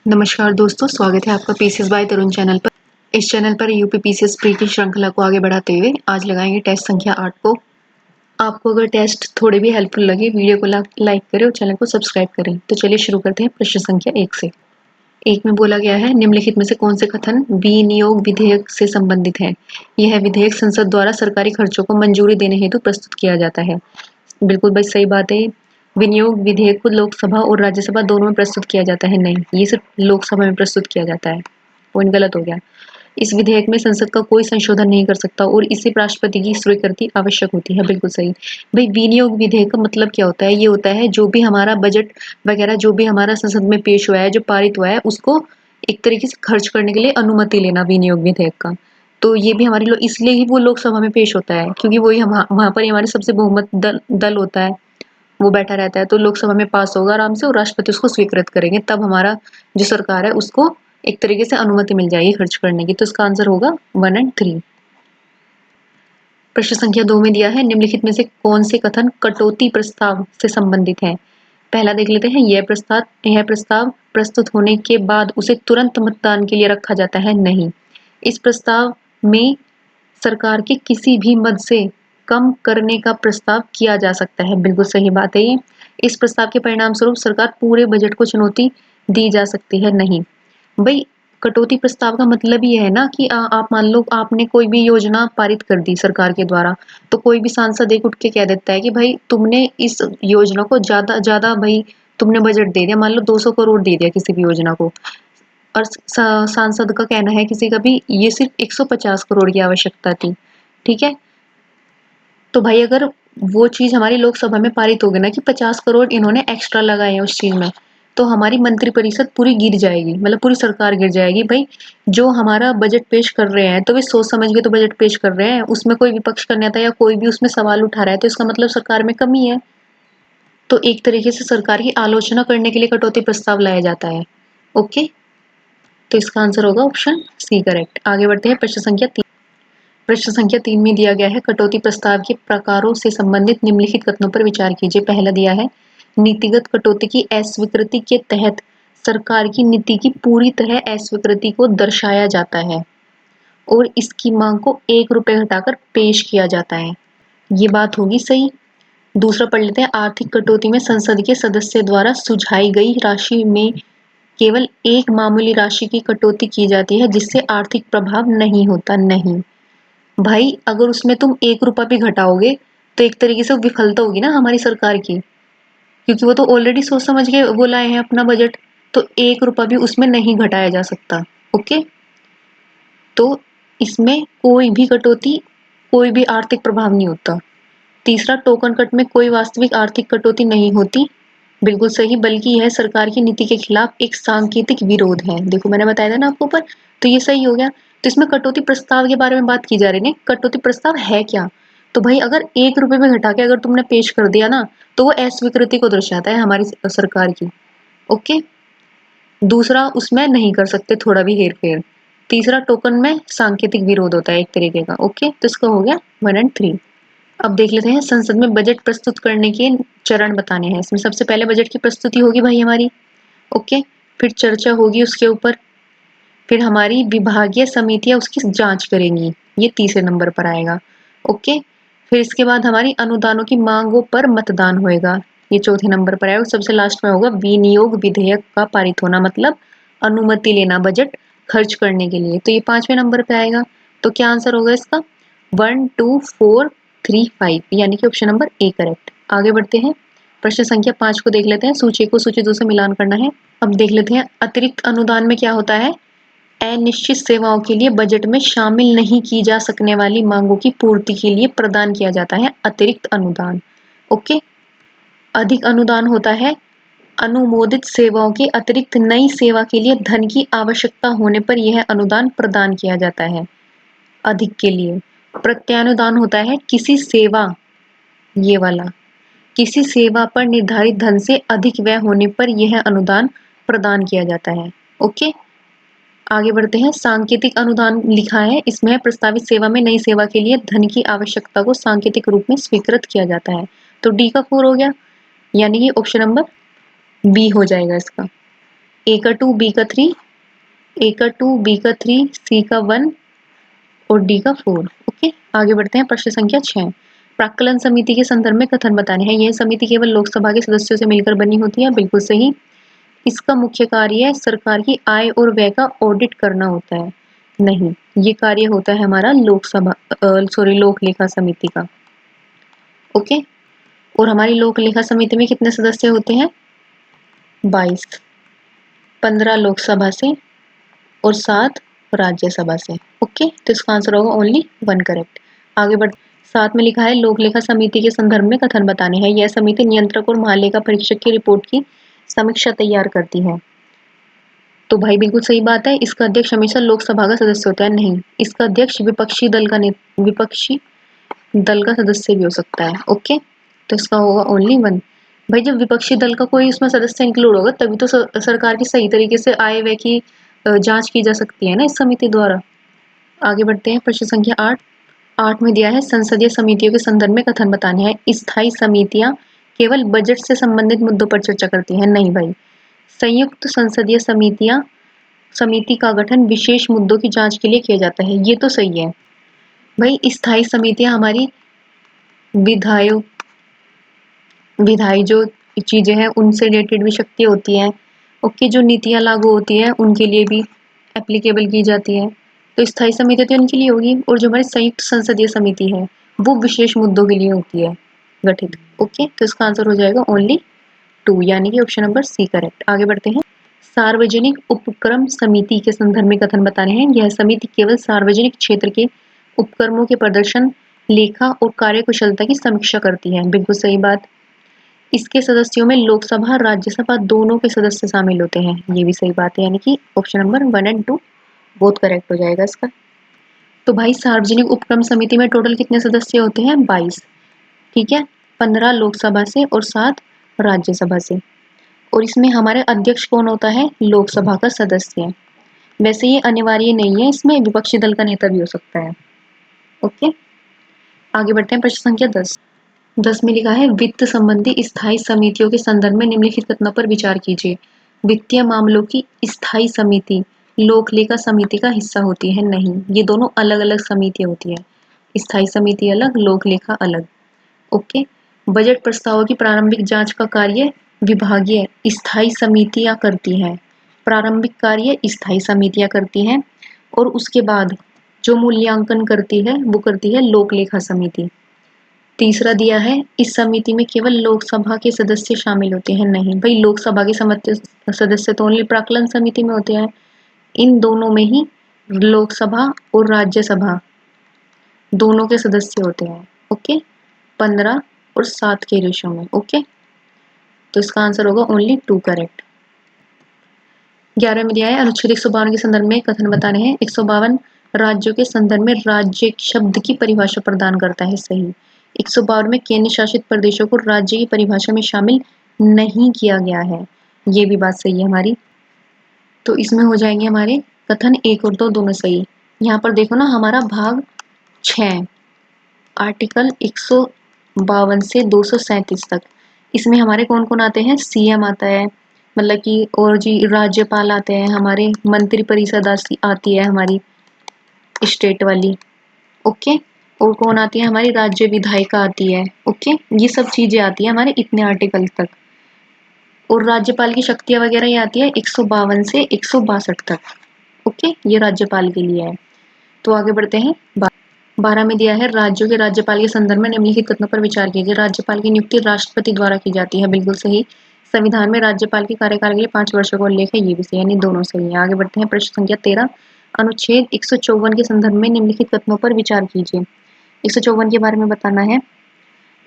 नमस्कार दोस्तों, स्वागत है आपका पीसीएस बाय तरुण चैनल पर। इस चैनल पर यूपी पीसीएस प्री की श्रृंखला को आगे बढ़ाते हुए आज लगाएंगे टेस्ट संख्या 8 को। आपको अगर टेस्ट थोड़े भी हेल्पफुल लगे वीडियो को लाइक करें और चैनल को सब्सक्राइब करें। तो चलिए शुरू करते हैं प्रश्न संख्या 1 से। 1 में बोला गया है, निम्नलिखित में से कौन से कथन विनियोग विधेयक से संबंधित है? यह विधेयक संसद द्वारा सरकारी खर्चों को मंजूरी देने हेतु प्रस्तुत किया जाता है। बिल्कुल भाई सही बात है। विनियोग विधेयक को लोकसभा और राज्यसभा दोनों में प्रस्तुत किया जाता है? नहीं, ये सिर्फ लोकसभा में प्रस्तुत किया जाता है। पॉइंट गलत हो गया। इस विधेयक में संसद का कोई संशोधन नहीं कर सकता और इसे राष्ट्रपति की स्वीकृति आवश्यक होती है। बिल्कुल सही। भाई विनियोग विधेयक का मतलब क्या होता है? ये होता है जो भी हमारा बजट वगैरह जो भी हमारा संसद में पेश हुआ है, जो पारित हुआ है, उसको एक तरीके से खर्च करने के लिए अनुमति लेना विनियोग विधेयक का। तो ये भी हमारे लोग इसलिए ही वो लोकसभा में पेश होता है, क्योंकि वही हम वहां पर ही हमारे सबसे बहुमत दल होता है, वो बैठा रहता है। तो लोकसभा में पास होगा आराम से और राष्ट्रपति उसको स्वीकृत करेंगे, तब हमारा जो सरकार है उसको एक तरीके से अनुमति मिल जाएगी खर्च करने की। तो इसका आंसर होगा 1 और 3। प्रश्न संख्या 2 में दिया है, निम्नलिखित में से कौन से कथन कटौती प्रस्ताव से संबंधित है? पहला देख लेते हैं, यह प्रस्ताव प्रस्तुत होने के बाद उसे तुरंत मतदान के लिए रखा जाता है? नहीं। इस प्रस्ताव में सरकार के किसी भी मद से कम करने का प्रस्ताव किया जा सकता है। बिल्कुल सही बात है ये। इस प्रस्ताव के परिणाम स्वरूप सरकार पूरे बजट को चुनौती दी जा सकती है? नहीं। भाई कटौती प्रस्ताव का मतलब ये है ना कि आप मान लो आपने कोई भी योजना पारित कर दी सरकार के द्वारा, तो कोई भी सांसद एक उठ के कह देता है कि भाई तुमने इस योजना को ज्यादा ज्यादा भाई तुमने बजट दे दिया, मान लो 200 करोड़ दे दिया किसी भी योजना को, और सांसद का कहना है किसी का भी ये सिर्फ 150 करोड़ की आवश्यकता थी। ठीक है, तो भाई अगर वो चीज हमारी लोकसभा में पारित हो गई ना कि 50 करोड़ इन्होंने एक्स्ट्रा लगाए हैं उस चीज में, तो हमारी मंत्रिपरिषद पूरी गिर जाएगी, मतलब पूरी सरकार गिर जाएगी। भाई जो हमारा बजट पेश कर रहे हैं तो वे सोच समझ के तो बजट पेश कर रहे हैं, उसमें कोई विपक्ष का नेता या कोई भी उसमें सवाल उठा रहा है तो इसका मतलब सरकार में कमी है। तो एक तरीके से सरकार की आलोचना करने के लिए कटौती प्रस्ताव लाया जाता है। ओके, तो इसका आंसर होगा ऑप्शन सी करेक्ट। आगे बढ़ते हैं प्रश्न संख्या 3। प्रश्न संख्या 3 में दिया गया है, कटौती प्रस्ताव के प्रकारों से संबंधित निम्नलिखित कथनों पर विचार कीजिए। पहला दिया है, नीतिगत कटौती की अस्वीकृति के तहत सरकार की नीति की पूरी तरह अस्वीकृति को दर्शाया जाता है और इसकी मांग को 1 रुपए घटाकर पेश किया जाता है। ये बात होगी सही। दूसरा पढ़ लेते हैं, आर्थिक कटौती में संसद के सदस्य द्वारा सुझाई गई राशि में केवल एक मामूली राशि की कटौती की जाती है जिससे आर्थिक प्रभाव नहीं होता। नहीं भाई, अगर उसमें तुम 1 रुपया भी घटाओगे तो एक तरीके से विफलता होगी ना हमारी सरकार की, क्योंकि वो तो ऑलरेडी सोच समझ के वो लाए हैं अपना बजट, तो 1 रुपया भी उसमें नहीं घटाया जा सकता। ओके, तो इसमें कोई भी कटौती, कोई भी आर्थिक प्रभाव नहीं होता। तीसरा, टोकन कट में कोई वास्तविक आर्थिक कटौती नहीं होती। बिल्कुल सही, बल्कि यह सरकार की नीति के खिलाफ एक सांकेतिक विरोध है। देखो मैंने बताया था ना आपको ऊपर, तो ये सही हो गया। तो इसमें कटौती प्रस्ताव के बारे में बात की जा रही है। कटौती प्रस्ताव है क्या? तो भाई अगर 1 रुपए में घटा के अगर तुमने पेश कर दिया ना, तो वो अस्वीकृति को दर्शाता है हमारी सरकार की। ओके, दूसरा उसमें नहीं कर सकते थोड़ा भी हेर फेर। तीसरा, टोकन में सांकेतिक विरोध होता है एक तरीके का। ओके, तो इसका हो गया 1 और 3। अब देख लेते हैं, संसद में बजट प्रस्तुत करने के चरण बताने हैं। इसमें सबसे पहले बजट की प्रस्तुति होगी भाई हमारी। ओके, फिर चर्चा होगी उसके ऊपर, फिर हमारी विभागीय समितियां उसकी जांच करेंगी, ये तीसरे नंबर पर आएगा। ओके, फिर इसके बाद हमारी अनुदानों की मांगों पर मतदान होएगा, ये चौथे नंबर पर आएगा। सबसे लास्ट में होगा विनियोग विधेयक का पारित होना, मतलब अनुमति लेना बजट खर्च करने के लिए, तो ये 5वें नंबर पे आएगा। तो क्या आंसर होगा इसका? 1 2 4 3 5, यानी कि ऑप्शन नंबर ए करेक्ट। आगे बढ़ते हैं, प्रश्न संख्या 5 को देख लेते हैं। सूची को सूची 2 से मिलान करना है। अब देख लेते हैं, अतिरिक्त अनुदान में क्या होता है? अनिश्चित सेवाओं के लिए बजट में शामिल नहीं की जा सकने वाली मांगों की पूर्ति के लिए प्रदान किया जाता है अतिरिक्त अनुदान। ओके, अधिक अनुदान होता है अनुमोदित सेवाओं के अतिरिक्त नई सेवा के लिए धन की आवश्यकता होने पर यह अनुदान प्रदान किया जाता है अधिक के लिए। प्रत्यानुदान होता है किसी सेवा, ये वाला, किसी सेवा पर निर्धारित धन से अधिक व्यय होने पर यह अनुदान प्रदान किया जाता है। ओके, आगे बढ़ते हैं। सांकेतिक अनुदान लिखा है, इसमें प्रस्तावित सेवा में नई सेवा के लिए धन की आवश्यकता को सांकेतिक रूप में स्वीकृत किया जाता है। तो डी का 4 हो गया, यानी कि ऑप्शन नंबर बी हो जाएगा इसका। ए का 2, बी का 3, ए का 2, बी का 3, सी का 1 और डी का 4। ओके, आगे बढ़ते हैं। प्रश्न संख्या 6, प्राक्कलन समिति के संदर्भ में कथन बताने हैं। यह समिति केवल लोकसभा के सदस्यों से मिलकर बनी होती है। बिल्कुल सही। इसका मुख्य कार्य सरकार की आय और व्यय का ऑडिट करना होता है। नहीं, ये कार्य होता है हमारा लोक लेखा समिति का। ओके, और हमारी लोक लेखा समिति में कितने सदस्य होते हैं? 22, 15 लोकसभा से और 7 राज्यसभा से। ओके, तो इसका आंसर होगा ओनली 1 करेक्ट। आगे बढ़, साथ में लिखा है लोक लेखा समिति के संदर्भ में कथन बताने हैं। यह समिति नियंत्रक और महालेखा परीक्षक की रिपोर्ट की समीक्षा तैयार करती है। तो भाई बिल्कुल सही बात है। इसका अध्यक्ष हमेशा लोकसभा का सदस्य होता है। नहीं, इसका अध्यक्ष विपक्षी दल का सदस्य भी हो सकता है। ओके, तो इसका होगा ओनली 1। भाई जब विपक्षी दल का कोई उसमें सदस्य इंक्लूड होगा तभी तो सरकार की सही तरीके से आय व्यय की जांच की जा सकती है ना इस समिति द्वारा। आगे बढ़ते हैं। प्रश्न संख्या 8 में दिया है संसदीय समितियों के संदर्भ में कथन बताने हैं। स्थायी समितियां केवल बजट से संबंधित मुद्दों पर चर्चा करती हैं। नहीं भाई, संयुक्त संसदीय समिति का गठन विशेष मुद्दों की जांच के लिए किया जाता है। ये तो सही है भाई। स्थायी समितियां हमारी विधायी जो चीजें हैं उनसे रिलेटेड भी शक्ति होती हैं। ओके, जो नीतियां लागू होती हैं उनके लिए भी एप्लीकेबल की जाती है। तो स्थायी समिति तो इनके लिए होगी, और जो हमारी संयुक्त संसदीय समिति है वो विशेष मुद्दों के लिए होती है गठित। ओके, तो इसका आंसर हो जाएगा ओनली 2, यानी कि ऑप्शन नंबर सी करेक्ट। आगे बढ़ते हैं। सार्वजनिक उपक्रम समिति के संदर्भ में कथन बताने हैं। यह समिति केवल सार्वजनिक क्षेत्र के उपक्रमों के प्रदर्शन, लेखा और कार्यकुशलता की समीक्षा करती है। बिल्कुल सही बात। इसके सदस्यों में लोकसभा राज्यसभा दोनों के सदस्य शामिल होते हैं। ये भी सही बात है, यानी कि ऑप्शन नंबर 1 और 2 बहुत करेक्ट हो जाएगा इसका। तो भाई सार्वजनिक उपक्रम समिति में टोटल कितने सदस्य होते हैं? 22। ठीक है, 15 लोकसभा से और 7 राज्यसभा से। और इसमें हमारे अध्यक्ष कौन होता है? लोकसभा का सदस्य। वैसे ये अनिवार्य नहीं है, इसमें विपक्षी दल का नेता भी हो सकता है। ओके, आगे बढ़ते हैं। प्रश्न संख्या 10 में लिखा है वित्त संबंधी स्थायी समितियों के संदर्भ में निम्नलिखित कथनों पर विचार कीजिए। वित्तीय मामलों की स्थायी समिति लोक लेखा समिति का हिस्सा होती है। नहीं, ये दोनों अलग अलग समितियां होती है। स्थायी समिति अलग, लोक लेखा अलग। ओके, बजट प्रस्तावों की प्रारंभिक जांच का कार्य विभागीय स्थायी समितियां करती हैं। प्रारंभिक कार्य स्थायी समितियां करती हैं, और उसके बाद जो मूल्यांकन करती है वो करती है लोक लेखा समिति। तीसरा दिया है इस समिति में केवल लोकसभा के सदस्य शामिल होते हैं। नहीं भाई, लोकसभा के सदस्य तो ओनली प्राक्कलन समिति में होते हैं। इन दोनों में ही लोकसभा और राज्यसभा दोनों के सदस्य होते हैं। ओके, 15 और 7 के रेशो में। ओके, तो इसका आंसर होगा ओनली 2 करेक्ट। 11 में दिया है अनुच्छेद 152 के संदर्भ में कथन बताने हैं। 152 राज्यों के संदर्भ में राज्य शब्द की परिभाषा प्रदान करता है। सही। 152 में केंद्र शासित प्रदेशों को राज्य की परिभाषा में शामिल नहीं किया गया है। ये भी बात सही है हमारी। तो इसमें हो जाएंगे हमारे कथन 1 और 2 दोनों सही। यहाँ पर देखो ना, हमारा भाग 6 आर्टिकल 152 से 237 तक, इसमें हमारे कौन कौन आते हैं? सीएम आता है, मतलब कि, और जी राज्यपाल आते हैं हमारे, मंत्री परिषद आती है हमारी स्टेट वाली। ओके, और कौन आती है? हमारी राज्य विधायिका आती है। ओके, ये सब चीजें आती है हमारे इतने आर्टिकल तक। और राज्यपाल की शक्तियां वगैरह ये आती है 152 से 162 तक। ओके, ये राज्यपाल के लिए है। तो आगे बढ़ते हैं। 12 में दिया है राज्यों के राज्यपाल के संदर्भ में निम्नलिखित कथनों पर विचार कीजिए। राज्यपाल की नियुक्ति राष्ट्रपति द्वारा की जाती है। बिल्कुल सही। संविधान में राज्यपाल के कार्यकाल के लिए 5 वर्षों का उल्लेख है। ये भी सही, यानी दोनों सही है। आगे बढ़ते हैं। प्रश्न संख्या 13, अनुच्छेद 154 के संदर्भ में निम्नलिखित कथनों पर विचार कीजिए। 154 के बारे में बताना है।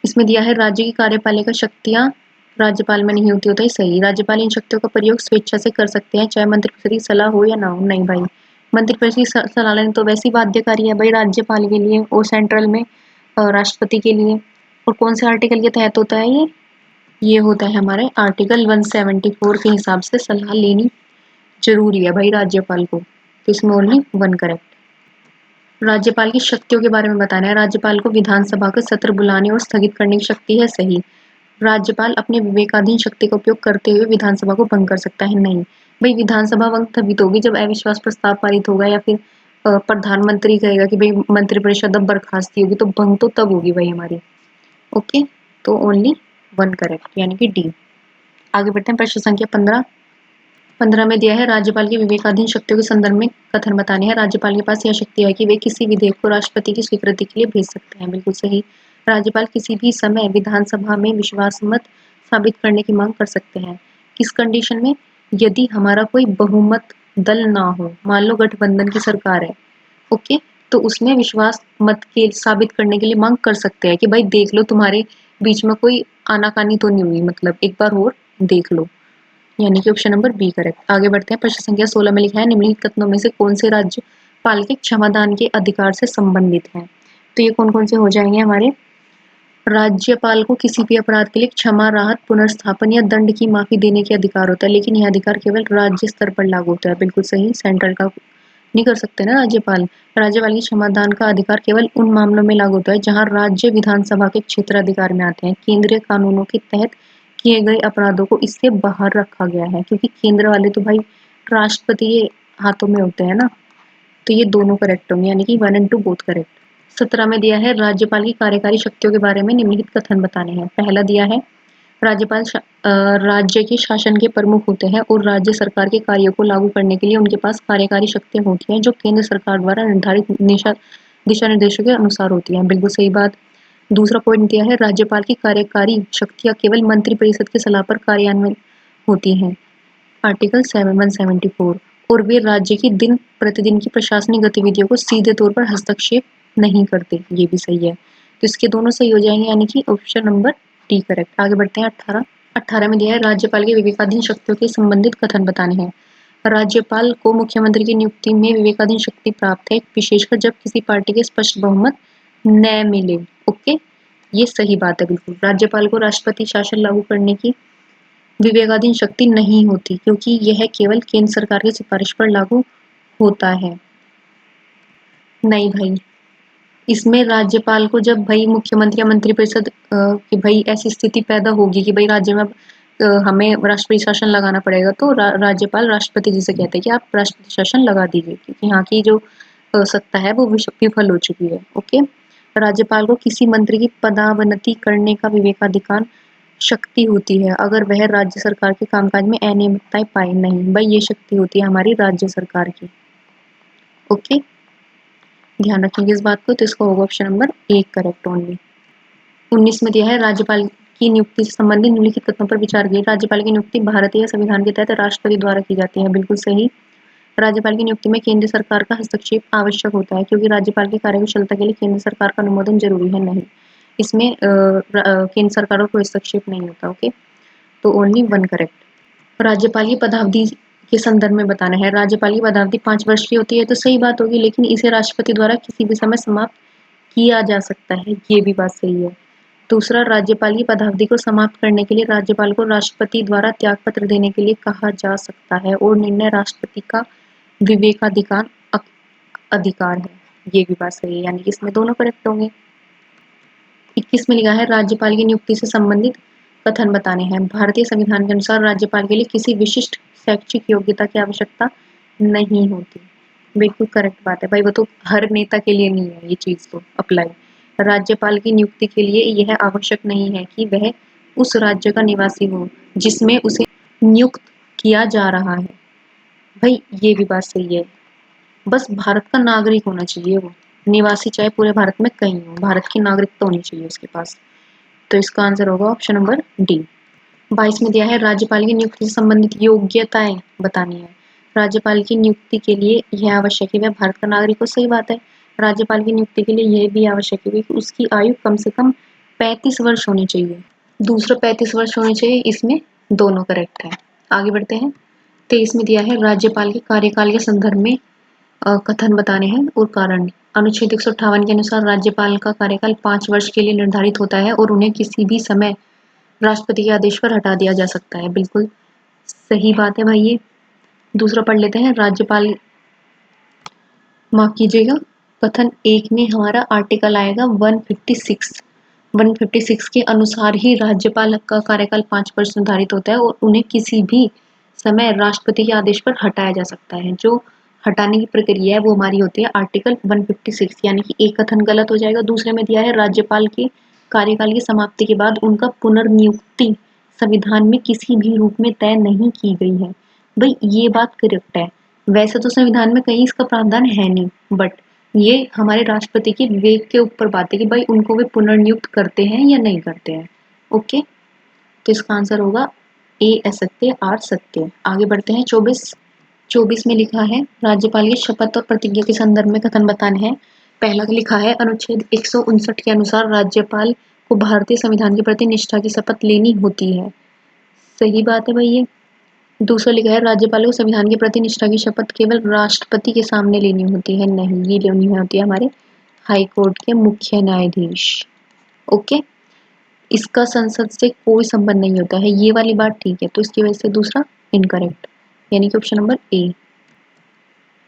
इसमें दिया है राज्य की कार्यपालिका शक्तियां राज्यपाल में नहीं होती। होता है सही। राज्यपाल इन शक्तियों का प्रयोग स्वेच्छा से कर सकते हैं, चाहे मंत्रिपरिषद की सलाह हो या ना हो। नहीं भाई, मंत्रिपरिषद की सलाह लेनी तो वैसी बाध्यकारी है भाई राज्यपाल के लिए और सेंट्रल में राष्ट्रपति के लिए। और कौन से आर्टिकल के तहत होता है ये होता है हमारे आर्टिकल 174 के हिसाब से सलाह लेनी जरूरी है भाई राज्यपाल को। तो इसमें ओनली 1 करेक्ट। राज्यपाल की शक्तियों के बारे में बताना है। राज्यपाल को विधानसभा का सत्र बुलाने और स्थगित करने की शक्ति है। सही। राज्यपाल अपने विवेकाधीन शक्ति का उपयोग करते हुए विधानसभा को भंग कर सकता है। नहीं, भाई विधानसभा भंग तभी तो होगी जब अविश्वास प्रस्ताव पारित होगा या फिर प्रधानमंत्री कहेगा कि भाई मंत्रिपरिषद अब बर्खास्ती होगी, तो भंग तो तब होगी भाई हमारी। ओके, तो ओनली वन करेक्ट यानी कि डी। आगे बढ़ते हैं, प्रश्न संख्या 15। 15 में दिया है राज्यपाल की विवेकाधीन शक्तियों के संदर्भ में कथन बताने हैं। राज्यपाल के पास यह शक्ति है कि वे किसी विधेयक को राष्ट्रपति की स्वीकृति के लिए भेज सकते हैं। बिल्कुल सही। राज्यपाल किसी भी समय विधानसभा में विश्वास मत साबित करने की मांग कर सकते हैं। किस कंडीशन में? यदि हमारा कोई बहुमत दल ना हो, मान लो गठबंधन की सरकार है, ओके, तो उसमें विश्वास मत के साबित करने के लिए मांग कर सकते हैं कि भाई देख लो तुम्हारे बीच में कोई आनाकानी तो नहीं हुई, मतलब एक बार और देख लो, यानी कि ऑप्शन नंबर बी करेक्ट। आगे बढ़ते हैं, प्रश्न संख्या 16 में लिखा है निम्नलिखित कथनों में से कौन से राज्यपाल के क्षमादान के अधिकार से संबंधित हैं? तो ये कौन कौन से हो जाएंगे हमारे? राज्यपाल को किसी भी अपराध के लिए क्षमा, राहत, पुनर्स्थापन या दंड की माफी देने के अधिकार होता है, लेकिन यह अधिकार केवल राज्य स्तर पर लागू होता है। बिल्कुल सही। सेंट्रल का नहीं कर सकते ना राज्यपाल। राज्यपाल की क्षमादान का अधिकार केवल उन मामलों में लागू होता है जहां राज्य विधानसभा के क्षेत्राधिकार में आते हैं। केंद्रीय कानूनों के तहत किए गए अपराधों को इससे बाहर रखा गया है, क्योंकि केंद्र वाले तो भाई राष्ट्रपति के हाथों में होते हैं ना। तो ये दोनों करेक्ट होंगे, यानी कि 1 एंड 2 बोथ करेक्ट। 17 में दिया है राज्यपाल की कार्यकारी शक्तियों के बारे में निम्नलिखित कथन बताने हैं। पहला दिया है राज्यपाल राज्य के शासन के प्रमुख होते हैं और राज्य सरकार के कार्यों को लागू करने के लिए उनके पास कार्यकारी शक्तियां होती हैं जो केंद्र सरकार द्वारा निर्धारित दिशा निर्देशों के अनुसार होती हैं। बिल्कुल सही बात। दूसरा पॉइंट दिया है राज्यपाल की कार्यकारी शक्तियां केवल मंत्रिपरिषद की सलाह पर कार्यान्वयन होती हैं, आर्टिकल 174, और वे राज्य की दिन प्रतिदिन की प्रशासनिक गतिविधियों को सीधे तौर पर हस्तक्षेप नहीं करते। ये भी सही है, तो इसके दोनों सही हो जाएंगे, यानी कि ऑप्शन नंबर डी करेक्ट। आगे बढ़ते हैं 18। 18 में दिया है राज्यपाल के विवेकाधीन शक्तियों के संबंधित कथन बताने हैं। राज्यपाल को मुख्यमंत्री की नियुक्ति में विवेकाधीन शक्ति प्राप्त है, विशेषकर जब किसी पार्टी के स्पष्ट बहुमत न मिले। ओके, ये सही बात है बिल्कुल। राज्यपाल को राष्ट्रपति शासन लागू करने की विवेकाधीन शक्ति नहीं होती, क्योंकि यह केवल केंद्र सरकार की सिफारिश पर लागू होता है। नहीं भाई, इसमें राज्यपाल को जब भाई मुख्यमंत्री या मंत्रिपरिषद कि भाई ऐसी स्थिति पैदा होगी कि भाई राज्य में हमें राष्ट्रपति शासन लगाना पड़ेगा, तो राज्यपाल राष्ट्रपति जी से कहते हैं कि आप राष्ट्रपति शासन लगा दीजिए, क्योंकि यहाँ की जो सत्ता है वो विफल हो चुकी है। ओके, राज्यपाल को किसी मंत्री की पदावनति करने का विवेकाधिकार शक्ति होती है अगर वह राज्य सरकार के कामकाज में अनियमितताएं पाए। नहीं भाई, ये शक्ति होती है हमारी राज्य सरकार की। ओके, ध्यान रखेंगे इस बात को, तो इसका होगा option number A correct only. 19 में दिया है राज्यपाल की नियुक्ति से संबंधित निम्नलिखित तथ्यों पर विचार कीजिए। राज्यपाल की नियुक्ति भारतीय संविधान के तहत राष्ट्रपति द्वारा की जाती है। बिल्कुल सही। राज्यपाल की नियुक्ति में केंद्र सरकार का हस्तक्षेप आवश्यक होता है, क्योंकि राज्यपाल की कार्यकुशलता के लिए केंद्र सरकार का अनुमोदन जरूरी है। नहीं, इसमें केंद्र सरकार को हस्तक्षेप नहीं होता। ओके, तो ओनली 1 करेक्ट। राज्यपाल की पदावधि के संदर्भ में बताना है। राज्यपाल की पदावधि 5 वर्ष की होती है, तो सही बात होगी, लेकिन इसे राष्ट्रपति द्वारा किसी भी समय समाप्त किया जा सकता है। ये भी बात सही है। दूसरा, राज्यपाल की पदावधि को समाप्त करने के लिए राज्यपाल को राष्ट्रपति द्वारा त्यागपत्र देने के लिए कहा जा सकता है, और निर्णय राष्ट्रपति का विवेकाधिकार अधिकार है। ये भी बात सही है, यानी कि इसमें दोनों करेक्ट होंगे। 21 में लिखा है राज्यपाल की नियुक्ति से संबंधित कथन बताने हैं। भारतीय संविधान के अनुसार राज्यपाल के लिए किसी विशिष्ट शैक्षिक योग्यता की आवश्यकता नहीं होती। बिल्कुल करेक्ट बात है भाई, वो तो हर नेता के लिए नहीं है ये चीज तो अप्लाई। राज्यपाल की नियुक्ति के लिए यह आवश्यक नहीं है कि वह उस राज्य का निवासी हो जिसमें उसे नियुक्त किया जा रहा है। भाई ये भी बात सही है, बस भारत का नागरिक होना चाहिए वो, निवासी चाहे पूरे भारत में कहीं हो, भारत की नागरिकता होनी चाहिए उसके पास। तो इसका आंसर होगा ऑप्शन नंबर डी। 22 में दिया है राज्यपाल की नियुक्ति से संबंधित योग्यताएं बतानी है। राज्यपाल की नियुक्ति के लिए यह आवश्यक है वह भारत का नागरिक हो। सही बात है। राज्यपाल की नियुक्ति के लिए यह भी आवश्यक है कि उसकी आयु कम से कम 35 वर्ष होनी चाहिए। दूसरा 35 वर्ष होनी चाहिए, इसमें दोनों करेक्ट है। आगे बढ़ते हैं। 23 में दिया है राज्यपाल के कार्यकाल के संदर्भ में कथन बताने हैं और कारण। अनुच्छेद 158 के अनुसार राज्यपाल का कार्यकाल 5 वर्ष के लिए निर्धारित होता है और उन्हें किसी भी समय राष्ट्रपति के आदेश पर हटा दिया जा सकता है। बिल्कुल सही बात है भाई ये। दूसरा पढ़ लेते हैं। राज्यपाल, माफ कीजिएगा, कथन 1 में हमारा आर्टिकल आएगा 156। 156 के अनुसार ही राज्यपाल का कार्यकाल 5 वर्ष निर्धारित होता है और उन्हें किसी भी समय राष्ट्रपति के आदेश पर हटाया जा सकता है। जो हटाने की प्रक्रिया है वो हमारी होती है आर्टिकल 156, यानी कि एक कथन गलत हो जाएगा। दूसरे में दिया है राज्यपाल के कार्यकाल की समाप्ति के बाद उनका पुनर्नियुक्ति संविधान में किसी भी रूप में तय नहीं की गई है। भाई ये बात करेक्ट है। वैसे तो संविधान में कहीं इसका प्रावधान है नहीं, बट ये हमारे राष्ट्रपति की विवेक के ऊपर बात है कि भाई उनको वे पुनर्नियुक्त करते हैं या नहीं करते हैं। ओके, तो इसका आंसर होगा ए असत्य, आर सत्य। आगे बढ़ते हैं। 24 में लिखा है राज्यपाल की शपथ और प्रतिज्ञा के संदर्भ में कथन बताने हैं। पहला लिखा है अनुच्छेद 159 के अनुसार राज्यपाल को भारतीय संविधान के प्रति निष्ठा की शपथ लेनी होती है। सही बात है भाई ये। दूसरा लिखा है राज्यपाल को संविधान के प्रति निष्ठा की शपथ केवल राष्ट्रपति के सामने लेनी होती है। नहीं, ये लेनी होती है हमारे हाई कोर्ट के मुख्य न्यायाधीश। ओके, इसका संसद से कोई संबंध नहीं होता है, ये वाली बात ठीक है। तो इसकी वजह से दूसरा इनकरेक्ट, यानी कि ऑप्शन नंबर ए।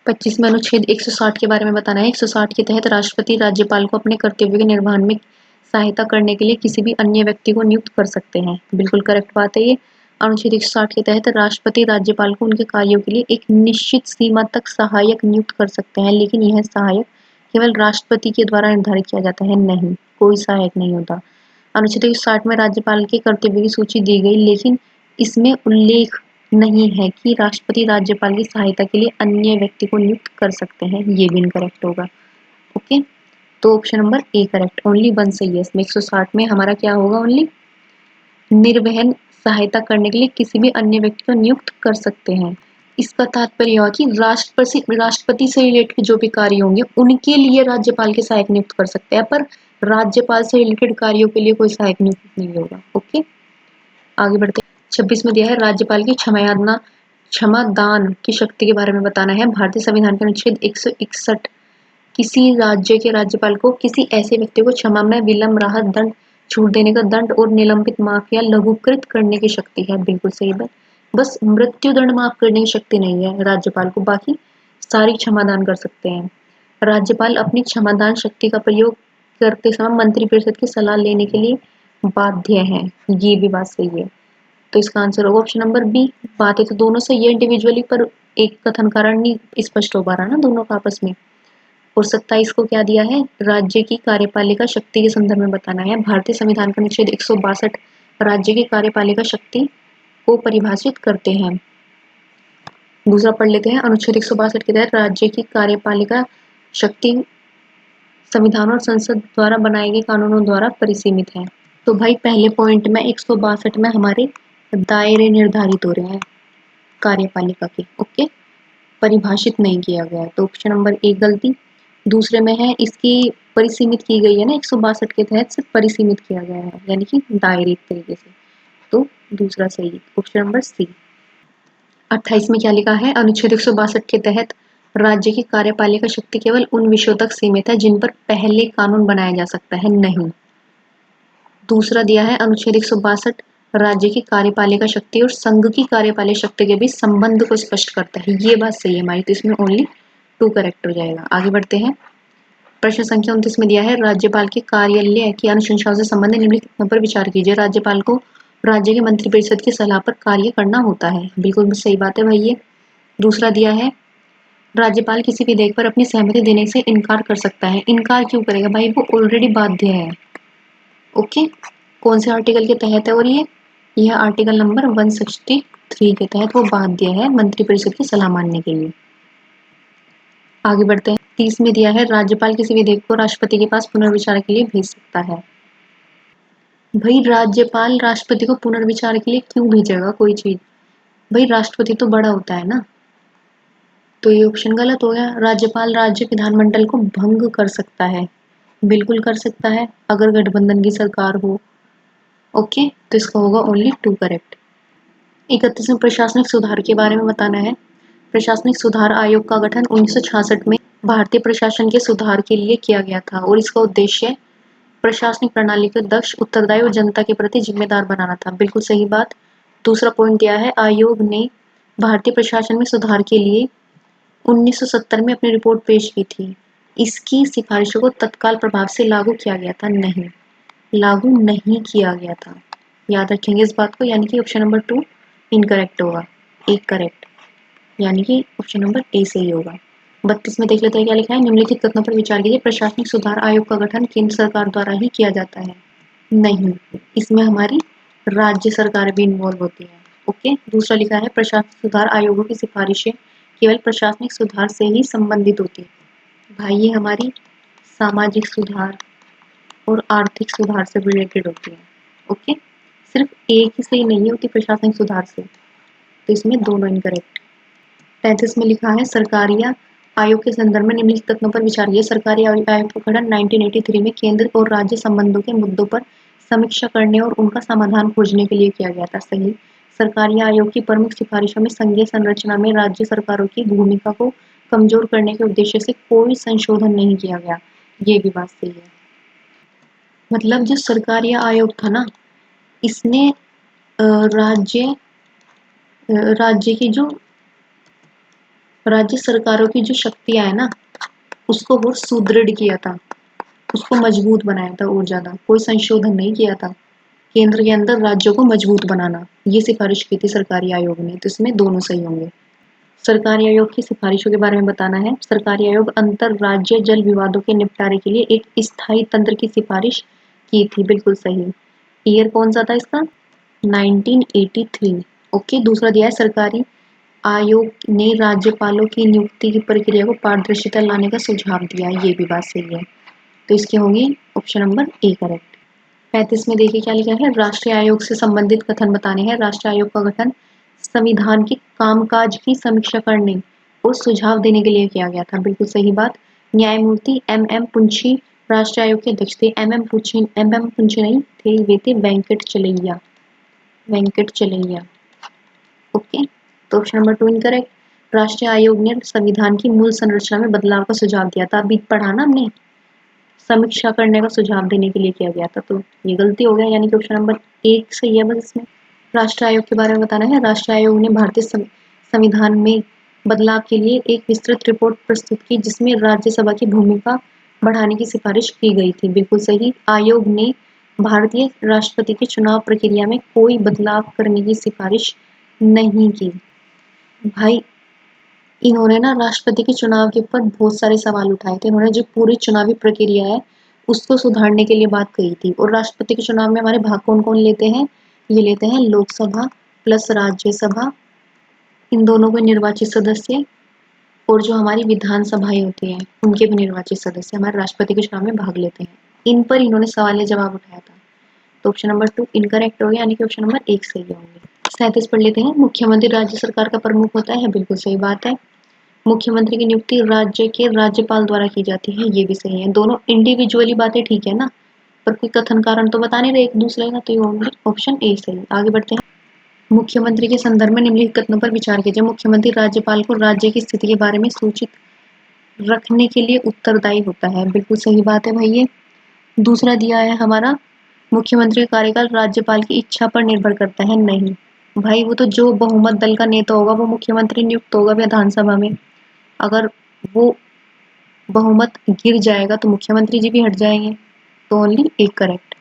25 में अनुच्छेद 160 के बारे में बताना है। 160 के तहत राष्ट्रपति राज्यपाल को अपने कर्तव्य के निर्वहन में सहायता करने के लिए किसी भी अन्य व्यक्ति को नियुक्त कर सकते हैं। बिल्कुल करेक्ट बात है ये। अनुच्छेद 160 के तहत राष्ट्रपति राज्यपाल को उनके कार्यों के लिए एक निश्चित सीमा तक सहायक नियुक्त कर सकते हैं, लेकिन यह सहायक केवल राष्ट्रपति के द्वारा निर्धारित किया जाता है, नहीं कोई सहायक नहीं होता। अनुच्छेद 160 में राज्यपाल के कर्तव्य की सूची दी गई, लेकिन इसमें उल्लेख नहीं है कि राष्ट्रपति राज्यपाल की सहायता के लिए अन्य व्यक्ति को नियुक्त कर सकते हैं। ये भी इनकरेक्ट होगा। ओके, तो option number A correct, only one सही है इसमें। 160 में हमारा क्या होगा, ओनली निर्वहन सहायता करने के लिए किसी भी अन्य व्यक्ति को नियुक्त कर सकते हैं। इसका तात्पर्य हुआ कि राष्ट्रपति से रिलेटेड जो भी कार्य होंगे उनके लिए राज्यपाल के सहायक नियुक्त कर सकते हैं, पर राज्यपाल से रिलेटेड कार्यों के लिए कोई सहायक नियुक्त नहीं होगा। ओके, आगे बढ़ते हैं। 26 में दिया है राज्यपाल की क्षमादान की शक्ति के बारे में बताना है। भारतीय संविधान के अनुच्छेद 161 किसी राज्य के राज्यपाल को किसी ऐसे व्यक्ति को क्षमा में विलंब, राहत, दंड, छूट देने का, दंड और निलंबित, माफ या लघुकृत करने की शक्ति है। बिल्कुल सही बात। बस मृत्यु दंड माफ करने की शक्ति नहीं है राज्यपाल को, बाकी सारी क्षमादान कर सकते हैं। राज्यपाल अपनी क्षमादान शक्ति का प्रयोग करते समय मंत्रिपरिषद की सलाह लेने के लिए बाध्य है। ये भी बात सही है। तो इसका आंसर होगा ऑप्शन नंबर बी। बातें तो दोनों सही है इंडिविजुअली, पर एक कथन कारण नहीं स्पष्ट हो पा रहा ना दोनों का आपस में। और 27 को क्या दिया है, राज्य की कार्यपालिका शक्ति के संदर्भ में बताना है। भारतीय संविधान का अनुच्छेद 162 राज्य की कार्यपालिका शक्ति को परिभाषित करते हैं। दूसरा पढ़ लेते हैं। अनुच्छेद 162 के तहत राज्य की कार्यपालिका शक्ति संविधान और संसद द्वारा बनाए गए कानूनों द्वारा परिसीमित है। तो भाई पहले पॉइंट में 162 में हमारे दायरे निर्धारित हो रहे हैं कार्यपालिका के। ओके, परिभाषित नहीं किया गया है, तो ऑप्शन नंबर एक गलती। दूसरे में है इसकी परिसीमित की गई है ना, 162 के तहत सिर्फ परिसीमित किया गया है, यानी कि दायरे तरीके से, तो दूसरा सही, ऑप्शन नंबर सी। 28 में क्या लिखा है, अनुच्छेद 162 के तहत राज्य की कार्यपालिका शक्ति केवल उन विषयों तक सीमित है जिन पर पहले कानून बनाया जा सकता है, नहीं। दूसरा दिया है अनुच्छेद 162 राज्य की कार्यपालिका शक्ति और संघ की कार्यपालिका शक्ति के बीच संबंध को स्पष्ट करता है। ये बात सही है हमारी, तो इसमें ओनली 2 करेक्ट हो जाएगा। आगे बढ़ते हैं। प्रश्न संख्या 29 में दिया है राज्यपाल के कार्यालय की अनुशंसाओं से संबंधित निम्नलिखित पर विचार कीजिए। राज्यपाल को राज्य के मंत्रिपरिषद की सलाह पर कार्य करना होता है। बिल्कुल सही बात है भाई ये। दूसरा दिया है राज्यपाल किसी विधेयक पर अपनी सहमति देने से इनकार कर सकता है। इनकार क्यों करेगा भाई, वो ऑलरेडी बाध्य है। ओके, कौन से आर्टिकल के तहत है, और यह आर्टिकल नंबर 163 के तहत वो बाध्य है मंत्रिपरिषद की सलाह मानने के लिए। आगे बढ़ते हैं। 30 में दिया है राज्यपाल किसी विधेयक को राष्ट्रपति के पास पुनर्विचार के लिए भेज सकता है। भाई राज्यपाल राष्ट्रपति को पुनर्विचार के लिए क्यों भेजेगा कोई चीज, भाई राष्ट्रपति तो बड़ा होता है ना, तो ये ऑप्शन गलत हो गया। राज्यपाल राज्य विधानमंडल को भंग कर सकता है, बिल्कुल कर सकता है अगर गठबंधन की सरकार हो। ओके, तो इसका होगा ओनली 2 करेक्ट। 31 में प्रशासनिक सुधार के बारे में बताना है। प्रशासनिक सुधार आयोग का गठन 1966 में भारतीय प्रशासन के सुधार के लिए किया गया था और इसका उद्देश्य प्रशासनिक प्रणाली को दक्ष, उत्तरदायी और जनता के प्रति जिम्मेदार बनाना था। बिल्कुल सही बात। दूसरा पॉइंट दिया है आयोग ने भारतीय प्रशासन में सुधार के लिए 1970 में अपनी रिपोर्ट पेश की थी। इसकी सिफारिशों को तत्काल प्रभाव से लागू किया गया था, नहीं, लागू नहीं किया गया था। याद रखेंगे इस बात को, यानी कि ऑप्शन नंबर 2 इनकरेक्ट होगा। एक करेक्ट, यानी कि ऑप्शन नंबर ए सही होगा। 32 में देख लेते हैं क्या लिखा है। निम्नलिखित कथनों पर विचार कीजिए। प्रशासनिक सुधार आयोग का गठन केंद्र सरकार द्वारा ही किया जाता है। नहीं, इसमें हमारी राज्य सरकार भी इन्वॉल्व होती है। ओके, दूसरा लिखा है प्रशासनिक सुधार आयोगों की सिफारिशें केवल प्रशासनिक सुधार से ही संबंधित होती है। भाई ये हमारी सामाजिक सुधार और आर्थिक सुधार से रिलेटेड होती है। ओके, सिर्फ एक ही से ही नहीं होती प्रशासनिक सुधार से, तो इसमें दोनों इनकरेक्ट। 35 में लिखा है सरकारी आयोग के संदर्भ में निम्नलिखित तथ्यों पर विचार कीजिए। सरकारी आयोग का गठन 1983 में केंद्र और राज्य संबंधों के मुद्दों पर समीक्षा करने और उनका समाधान खोजने के लिए किया गया था। सही। सरकारी आयोग की प्रमुख सिफारिशों में संघीय संरचना में राज्य सरकारों की भूमिका को कमजोर करने के उद्देश्य से कोई संशोधन नहीं किया गया। ये भी बात सही है। मतलब जो सरकारी आयोग था ना, इसने राज्य राज्य की जो राज्य सरकारों की जो शक्तियां है ना, उसको बहुत सुदृढ़ किया था, उसको मजबूत बनाया था और ज्यादा, कोई संशोधन नहीं किया था। केंद्र के अंदर राज्यों को मजबूत बनाना, ये सिफारिश की थी सरकारी आयोग ने, तो इसमें दोनों सही होंगे। सरकारी आयोग की सिफारिशों के बारे में बताना है। सरकारी आयोग अंतर राज्य जल विवादों के निपटारे के लिए एक स्थायी तंत्र की सिफारिश की थी। बिल्कुल सही। ईयर कौन सा था इसका? 1983। ओके, दूसरा दिया है सरकारी आयोग ने राज्यपालों की नियुक्ति की प्रक्रिया को पारदर्शिता लाने का सुझाव दिया। ये भी बात सही है, तो इसकी होगी ऑप्शन नंबर ए करेक्ट। 35 में देखिए क्या लिखा है। राष्ट्रीय आयोग से संबंधित कथन बताने हैं। राष्ट्रीय आयोग का गठन संविधान के कामकाज की समीक्षा करने और सुझाव देने के लिए किया गया था। बिल्कुल सही बात। न्यायमूर्ति एम पुंछी राष्ट्रीय आयोग के अध्यक्ष थे। एम एम पुंछी नहीं थे, वे थे वेंकट चलैया। ओके, तो ऑप्शन नंबर 2 इनकरेक्ट। राष्ट्रीय आयोग ने संविधान की मूल संरचना में बदलाव का सुझाव दिया था। अभी पढ़ा ना हमने, समीक्षा करने का सुझाव देने के लिए किया गया था, तो ये गलती हो गया, यानी कि ऑप्शन नंबर 1 सही है बस इसमें। राष्ट्रीय आयोग के बारे में बताना है। राष्ट्रीय आयोग ने भारतीय संविधान में बदलाव के लिए एक विस्तृत रिपोर्ट प्रस्तुत की, जिसमें राज्यसभा की भूमिका बढ़ाने की सिफारिश की गई थी। बिल्कुल सही। आयोग ने भारतीय राष्ट्रपति के चुनाव प्रक्रिया में कोई बदलाव करने की सिफारिश नहीं की। भाई इन्होंने ना राष्ट्रपति के चुनाव के ऊपर बहुत सारे सवाल उठाए थे। इन्होंने जो पूरी चुनावी प्रक्रिया है उसको सुधारने के लिए बात कही थी। और राष्ट्रपति के चुनाव में हमारे भाग कौन कौन लेते हैं? ये लेते हैं लोकसभा प्लस राज्यसभा, इन दोनों को निर्वाचित सदस्य, और जो हमारी विधानसभाएं होती हैं उनके भी निर्वाचित सदस्य हमारे राष्ट्रपति के चुनाव में भाग लेते हैं। इन पर इन्होंने सवाल या जवाब उठाया था, तो ऑप्शन नंबर 2 इनकरेक्ट हो गया, यानी कि ऑप्शन नंबर 1 सही होंगे। 37 पढ़ लेते हैं। मुख्यमंत्री राज्य सरकार का प्रमुख होता है। बिल्कुल सही बात है। मुख्यमंत्री की नियुक्ति राज्य के राज्यपाल द्वारा की जाती है। ये भी सही है। दोनों इंडिविजुअली बातें ठीक है ना, पर कोई कथन कारण तो बता नहीं रहे एक दूसरे का, तो ये होंगे ऑप्शन ए सही। आगे बढ़ते हैं। मुख्यमंत्री के संदर्भ में निम्नलिखित कथनों पर विचार कीजिए। मुख्यमंत्री राज्यपाल को राज्य की स्थिति के बारे में सूचित रखने के लिए उत्तरदायी होता है। बिल्कुल सही बात है भाई ये। दूसरा दिया है हमारा, मुख्यमंत्री का कार्यकाल राज्यपाल की इच्छा पर निर्भर करता है। नहीं भाई, वो तो जो बहुमत दल का नेता होगा वो मुख्यमंत्री नियुक्त होगा विधानसभा में। अगर वो बहुमत गिर जाएगा तो मुख्यमंत्री जी भी हट जाएंगे, तो ओनली एक करेक्ट।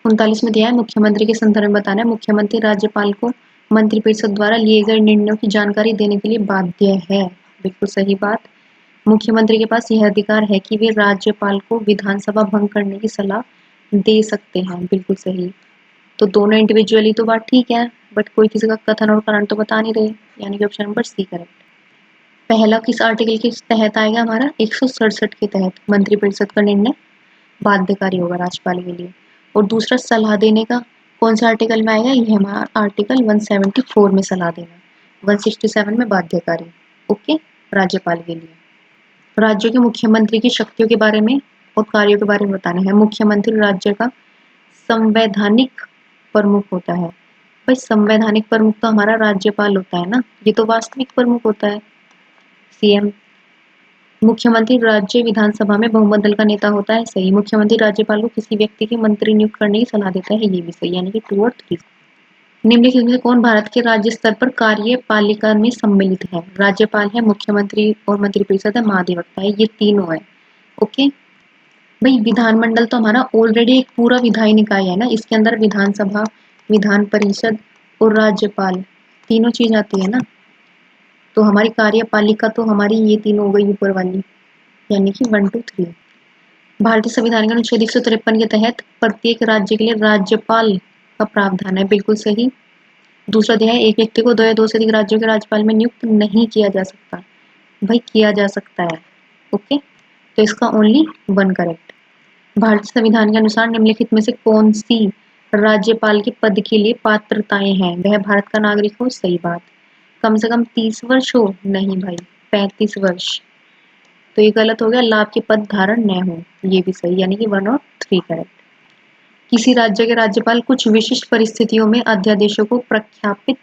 39 में दिया है मुख्यमंत्री के संदर्भ में बताना है। मुख्यमंत्री राज्यपाल को मंत्रिपरिषद द्वारा लिए गए निर्णयों की जानकारी देने के लिए बाध्य है। बिल्कुल सही बात। मुख्यमंत्री के पास यह अधिकार है कि वे राज्यपाल को विधानसभा भंग करने की सलाह दे सकते हैं। बिल्कुल सही। तो दोनों इंडिविजुअली तो बात ठीक है, बट कोई किसी का कथन और कारण तो बता नहीं रहे, यानी कि ऑप्शन नंबर सी करेक्ट। पहला किस आर्टिकल के तहत आएगा? हमारा 167 के तहत मंत्रिपरिषद का निर्णय बाध्यकारी होगा राज्यपाल के लिए। और दूसरा सलाह देने का कौन सा आर्टिकल में आएगा? ये हमारा आर्टिकल 174 में सलाह देना, 167 में बाध्यकारी। ओके, राज्यपाल के लिए। राज्यों के मुख्यमंत्री की शक्तियों के बारे में और कार्यों के बारे में बताना है। मुख्यमंत्री राज्य का संवैधानिक प्रमुख होता है। भाई संवैधानिक प्रमुख तो हमारा राज्यपाल होता है ना, ये तो वास्तविक प्रमुख होता है सीएम। मुख्यमंत्री राज्य विधानसभा में बहुमत दल का नेता होता है। सही। मुख्यमंत्री राज्यपाल को किसी व्यक्ति के मंत्री नियुक्त करने की सलाह देता है। ये भी सही, यानी कि 2 और 3। निम्नलिखित में से कौन भारत के राज्य स्तर पर कार्यपालिका में सम्मिलित है? राज्यपाल है, मुख्यमंत्री और मंत्रिपरिषद है, महाधिवक्ता है, ये तीनों है। ओके भाई, विधानमंडल तो हमारा ऑलरेडी एक पूरा विधायी निकाय है ना, इसके अंदर विधानसभा, विधान परिषद और राज्यपाल, तीनों चीज आती है ना। तो हमारी कार्यपालिका तो हमारी ये तीनों हो गई ऊपर वाली, यानी कि 1 2 3। भारतीय संविधान का अनुच्छेद 153 के तहत प्रत्येक राज्य के लिए राज्यपाल का प्रावधान है, बिल्कुल सही। दूसरा दिया है, एक व्यक्ति को 2 या 2 से अधिक राज्यों के राज्यपाल में नियुक्त नहीं किया जा सकता। भाई किया जा सकता है, ओके। तो इसका ओनली 1 करेक्ट। भारतीय संविधान के अनुसार निम्नलिखित में से कौन सी राज्यपाल के पद के लिए पात्रताएं हैं? वह भारत का नागरिक हो, सही बात। कम से कम 30 वर्ष हो, नहीं भाई 35 वर्ष। तो ये गलत हो गया, लाभ के पद धारण न हो, ये भी सही, यानी कि 1 और 3 करेक्ट। किसी राज्य के राज्यपाल कुछ विशिष्ट परिस्थितियों में अध्यादेशों को प्रख्यापित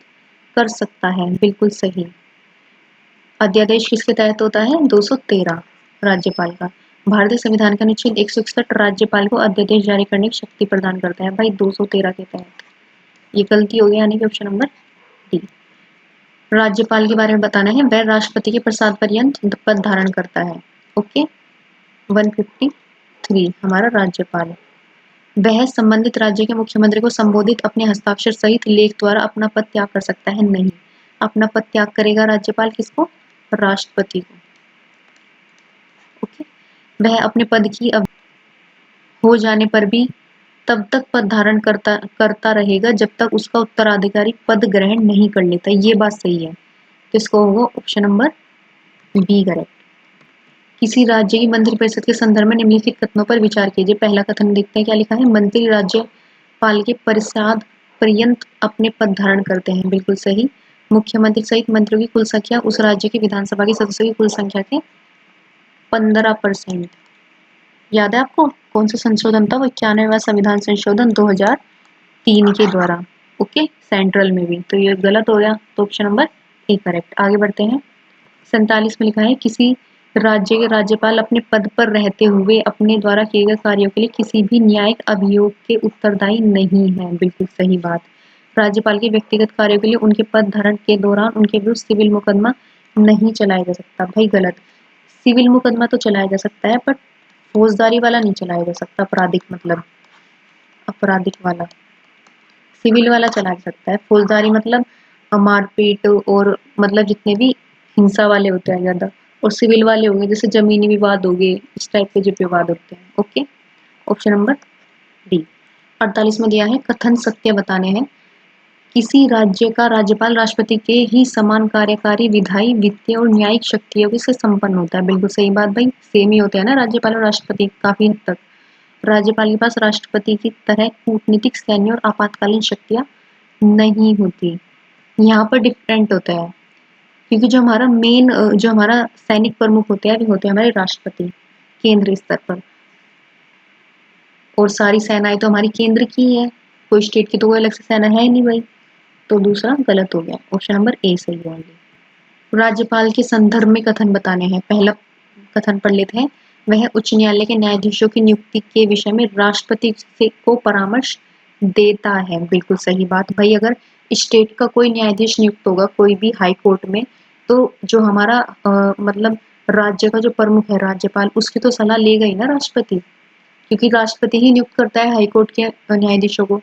कर सकता है, बिल्कुल सही। अध्यादेश किसके तहत होता है? 213 राज्यपाल का। भारतीय संविधान का अनुच्छेद 161 राज्यपाल को अध्यादेश जारी करने की शक्ति प्रदान करता है, भाई 213 के तहत। ये गलती हो गई, यानी कि ऑप्शन नंबर डी। राज्यपाल के बारे में बताना है, वह राष्ट्रपति के प्रसाद पर्यंत पद धारण करता है, ओके। 153 हमारा राज्यपाल। वह संबंधित राज्य के मुख्यमंत्री को संबोधित अपने हस्ताक्षर सहित लेख द्वारा अपना पद त्याग कर सकता है, नहीं। अपना पद त्याग करेगा राज्यपाल किसको? राष्ट्रपति को, ओके। वह अपने पद की हो जाने पर भी तब तक पद धारण करता रहेगा जब तक उसका उत्तराधिकारी पद ग्रहण नहीं कर लेता, ये बात सही है। तो इसको होगा ऑप्शन नंबर बी करेक्ट। किसी राज्य की मंत्रिपरिषद के संदर्भ में निम्नलिखित कथनों पर विचार कीजिए। पहला कथन देखते हैं क्या लिखा है, मंत्री राज्यपाल के परिषद पर्यंत अपने पद धारण करते हैं, बिल्कुल सही। मुख्यमंत्री सहित मंत्रियों की कुल संख्या उस राज्य की विधानसभा के सदस्यों की कुल संख्या के 15%। याद है आपको कौन सा संशोधन था? वो 91वां संविधान संशोधन 2003 के द्वारा, ओके, सेंट्रल में भी। तो ये गलत हो गया, तो ऑप्शन नंबर ए करेक्ट। आगे बढ़ते हैं। 47 में लिखा है, किसी राज्य के राज्यपाल अपने पद पर रहते हुए अपने द्वारा किए गए कार्यों के लिए किसी भी न्यायिक अभियोग के उत्तरदायी नहीं है, बिल्कुल सही बात। राज्यपाल के व्यक्तिगत कार्यों के लिए उनके पद धारण के दौरान उनके विरुद्ध सिविल मुकदमा नहीं चलाया जा सकता, भाई गलत। सिविल मुकदमा तो चलाया जा सकता है, बट फौजदारी वाला नहीं चलाया जा सकता, आपराधिक मतलब आपराधिक वाला। सिविल वाला चला सकता है, फौजदारी मतलब मारपीट और मतलब जितने भी हिंसा वाले होते हैं ज्यादा, और सिविल वाले होंगे जैसे जमीनी विवाद हो गए, इस टाइप के जो विवाद होते हैं, ओके। Option number D. 48 में दिया है, कथन सत्य बताने हैं। किसी राज्य का राज्यपाल राष्ट्रपति के ही समान कार्यकारी, विधायी, वित्तीय और न्यायिक शक्तियों से संपन्न होता है, बिल्कुल सही बात भाई। सेम ही होते हैं ना राज्यपाल और राष्ट्रपति काफी हद तक। राज्यपाल के पास राष्ट्रपति की तरह कूटनीतिक, सैन्य और आपातकालीन शक्तियां नहीं होती। यहाँ पर डिफरेंट होता है, क्योंकि जो हमारा सैनिक प्रमुख होते हैं, वो होते हैं हमारे राष्ट्रपति केंद्रीय स्तर पर, और सारी सेनाएं तो हमारी केंद्र की है, कोई स्टेट की तो कोई अलग से सेना है नहीं भाई। तो दूसरा गलत हो गया, ऑप्शन नंबर ए सही है ओनली। राज्यपाल के संदर्भ में कथन बताने हैं। पहला कथन पढ़ लेते हैं, वह उच्च न्यायालय के न्यायाधीशों की नियुक्ति के विषय में राष्ट्रपति से को परामर्श देता है, बिल्कुल सही बात भाई। अगर स्टेट का कोई न्यायाधीश नियुक्त होगा कोई भी हाई कोर्ट में, तो जो हमारा मतलब राज्य का जो प्रमुख है राज्यपाल, उसकी तो सलाह लेगा ही ना राष्ट्रपति, क्योंकि राष्ट्रपति ही नियुक्त करता है हाई कोर्ट के न्यायाधीशों को।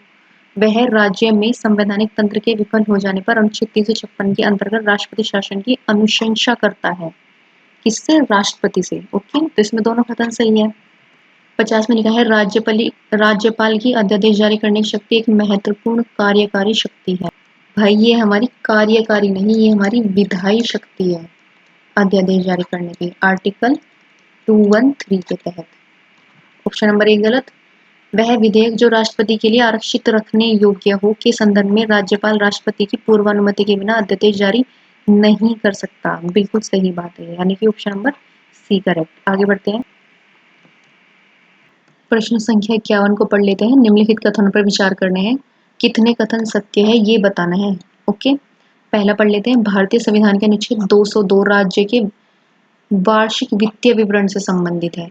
वह राज्य में संवैधानिक तंत्र के विफल हो जाने पर अनुच्छेद 356 के अंतर्गत राष्ट्रपति शासन की अनुशंसा करता है, किससे? राष्ट्रपति से, ओके। तो इसमें दोनों कथन सही है। 50 में लिखा है, राज्यपाल की अध्यादेश जारी करने की शक्ति एक महत्वपूर्ण कार्यकारी शक्ति है। भाई ये हमारी कार्यकारी नहीं, ये हमारी विधायी शक्ति है अध्यादेश जारी करने की, आर्टिकल 213 के तहत। ऑप्शन नंबर ए गलत। वह विधेयक जो राष्ट्रपति के लिए आरक्षित रखने योग्य हो के संदर्भ में राज्यपाल राष्ट्रपति की पूर्वानुमति के बिना अध्यादेश जारी नहीं कर सकता, बिल्कुल सही बात है, यानी कि ऑप्शन नंबर सी करेक्ट। आगे बढ़ते हैं। प्रश्न संख्या 51 को पढ़ लेते हैं। निम्नलिखित कथनों पर विचार करने हैं, कितने कथन सत्य है ये बताना है, ओके। पहला पढ़ लेते हैं, भारतीय संविधान के अनुच्छेद 202 राज्य के वार्षिक वित्तीय विवरण से संबंधित है।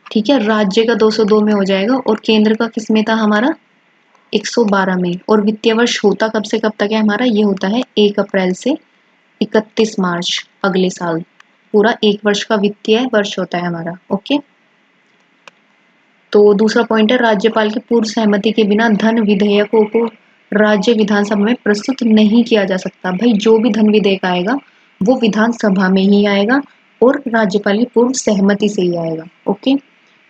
ठीक है, राज्य का 202 में हो जाएगा, और केंद्र का किस में था हमारा? 112 में। और वित्तीय वर्ष होता कब से कब तक है हमारा? ये होता है 1 अप्रैल से 31 मार्च अगले साल। पूरा 1 वर्ष का वित्तीय वर्ष होता है हमारा, ओके। तो दूसरा पॉइंट है, राज्यपाल की पूर्व सहमति के बिना धन विधेयकों को राज्य विधानसभा में प्रस्तुत नहीं किया जा सकता। भाई जो भी धन विधेयक आएगा वो विधानसभा में ही आएगा और राज्यपाल की पूर्व सहमति से ही आएगा। ओके।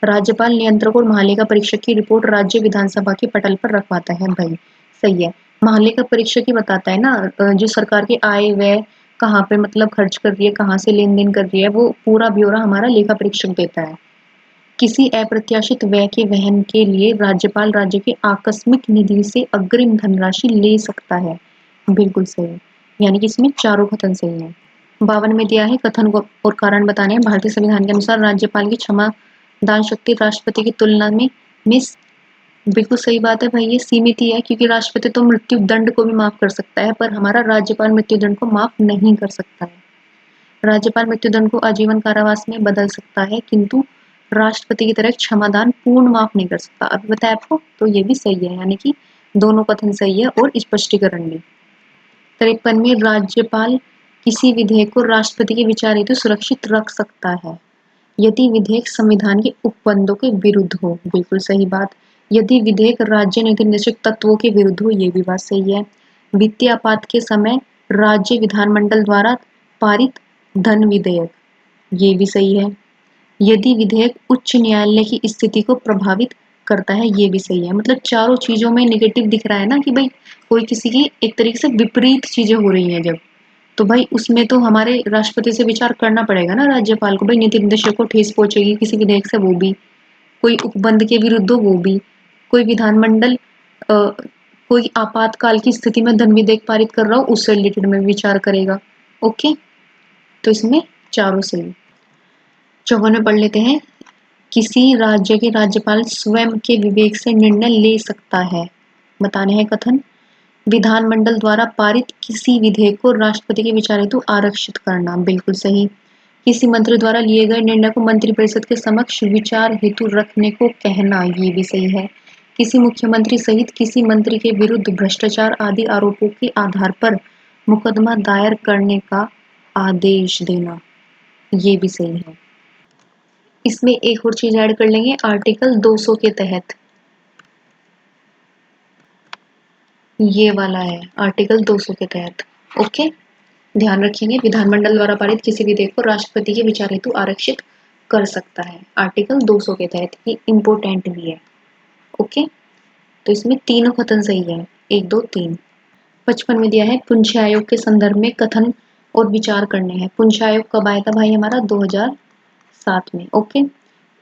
राज्यपाल नियंत्रक और महालेखा परीक्षक की रिपोर्ट राज्य विधानसभा के पटल पर रखवाता है। भाई सही है। महालेखा परीक्षक ही बताता है ना जो सरकार के आय व्यय कहाँ पे मतलब खर्च कर रही है, कहाँ से लेन देन कर रही है, वो पूरा ब्यौरा हमारा लेखा परीक्षक देता है। किसी अप्रत्याशित व्यय के वहन के लिए राज्यपाल राज्य के आकस्मिक निधि से अग्रिम धनराशि ले सकता है। बिल्कुल सही। यानी कि इसमें चारों कथन सही है। 52 में दिया है कथन और कारण बताने हैं। भारतीय संविधान के अनुसार राज्यपाल की क्षमा दान शक्ति राष्ट्रपति की तुलना में बिल्कुल सही बात है भाई, ये सीमित ही है क्योंकि राष्ट्रपति तो मृत्यु दंड को भी माफ कर सकता है पर हमारा राज्यपाल मृत्यु दंड को माफ नहीं कर सकता है। राज्यपाल मृत्युदंड को आजीवन कारावास में बदल सकता है किंतु राष्ट्रपति की तरह क्षमादान पूर्ण माफ नहीं कर सकता। अब बताया आपको, तो ये भी सही है, यानी कि दोनों कथन सही है और स्पष्टीकरण भी। 53 में राज्यपाल किसी विधेयक को राष्ट्रपति के विचार हेतु सुरक्षित रख सकता है यदि विधेयक संविधान के उपबंधों के विरुद्ध हो। बिल्कुल सही बात। यदि विधेयक राज्य नीति निर्देशक तत्वों के विरुद्ध हो, ये भी बात सही है। वित्तीय आपात के समय राज्य विधानमंडल द्वारा पारित धन विधेयक, ये भी सही है। यदि विधेयक उच्च न्यायालय की स्थिति को प्रभावित करता है, ये भी सही है। मतलब चारों चीजों में नेगेटिव दिख रहा है ना कि भाई कोई किसी की एक तरीके से विपरीत चीजें हो रही हैं जब, तो भाई उसमें तो हमारे राष्ट्रपति से विचार करना पड़ेगा ना राज्यपाल को। भाई नीति निर्देशक को ठेस पहुंचेगी किसी विधेयक से, वो भी कोई उपबंध के विरुद्ध हो, वो भी कोई विधानमंडल कोई आपातकाल की स्थिति में धन विधेयक पारित कर रहा हो उससे रिलेटेड में विचार करेगा। ओके, तो इसमें चारों सही। 54 में पढ़ लेते हैं। किसी राज्य के राज्यपाल स्वयं के विवेक से निर्णय ले सकता है। बताने हैं कथन। विधानमंडल द्वारा पारित किसी विधेयक को राष्ट्रपति के विचार हेतु आरक्षित करना। बिल्कुल सही। किसी मंत्री द्वारा लिए गए निर्णय को मंत्रिपरिषद के समक्ष विचार हेतु रखने को कहना, ये भी सही है। किसी मुख्यमंत्री सहित किसी मंत्री के विरुद्ध भ्रष्टाचार आदि आरोपों के आधार पर मुकदमा दायर करने का आदेश देना, ये भी सही है। इसमें एक और चीज ऐड कर लेंगे आर्टिकल 200 के तहत, ये वाला है आर्टिकल 200 के तहत। ओके, ध्यान रखेंगे विधानमंडल द्वारा पारित किसी विधेयक को राष्ट्रपति के विचार हेतु आरक्षित कर सकता है आर्टिकल 200 के तहत, ये इंपोर्टेंट भी है। ओके, तो इसमें तीनों कथन सही है, 1 2 3। 55 में दिया है पुंछ आयोग के संदर्भ में कथन और विचार करने हैं। पुंछ आयोग कब आया था भाई हमारा? 2007 में। ओके,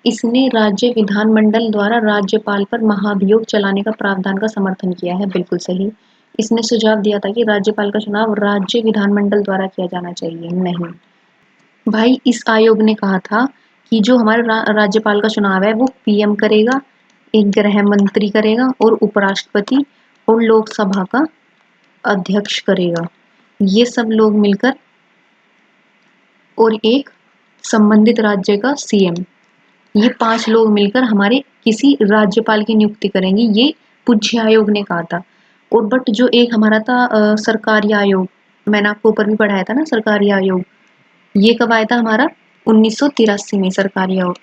इसने राज्य विधानमंडल द्वारा राज्यपाल पर महाभियोग चलाने का प्रावधान का समर्थन किया है। बिल्कुल सही। इसने सुझाव दिया था कि राज्यपाल का चुनाव राज्य विधानमंडल द्वारा किया जाना चाहिए। नहीं भाई, इस आयोग ने कहा था कि जो हमारे राज्यपाल का चुनाव है वो पीएम करेगा, एक गृह मंत्री करेगा और उपराष्ट्रपति और लोकसभा का अध्यक्ष करेगा। ये सब लोग मिलकर, और एक संबंधित राज्य का सीएम, ये 5 लोग मिलकर हमारे किसी राज्यपाल की नियुक्ति करेंगे, ये पूज्य आयोग ने कहा था। और बट जो एक हमारा था सरकारी आयोग, मैंने आपको ऊपर भी पढ़ाया था ना सरकारी आयोग, ये कब आया था हमारा? 1983 में सरकारी आयोग।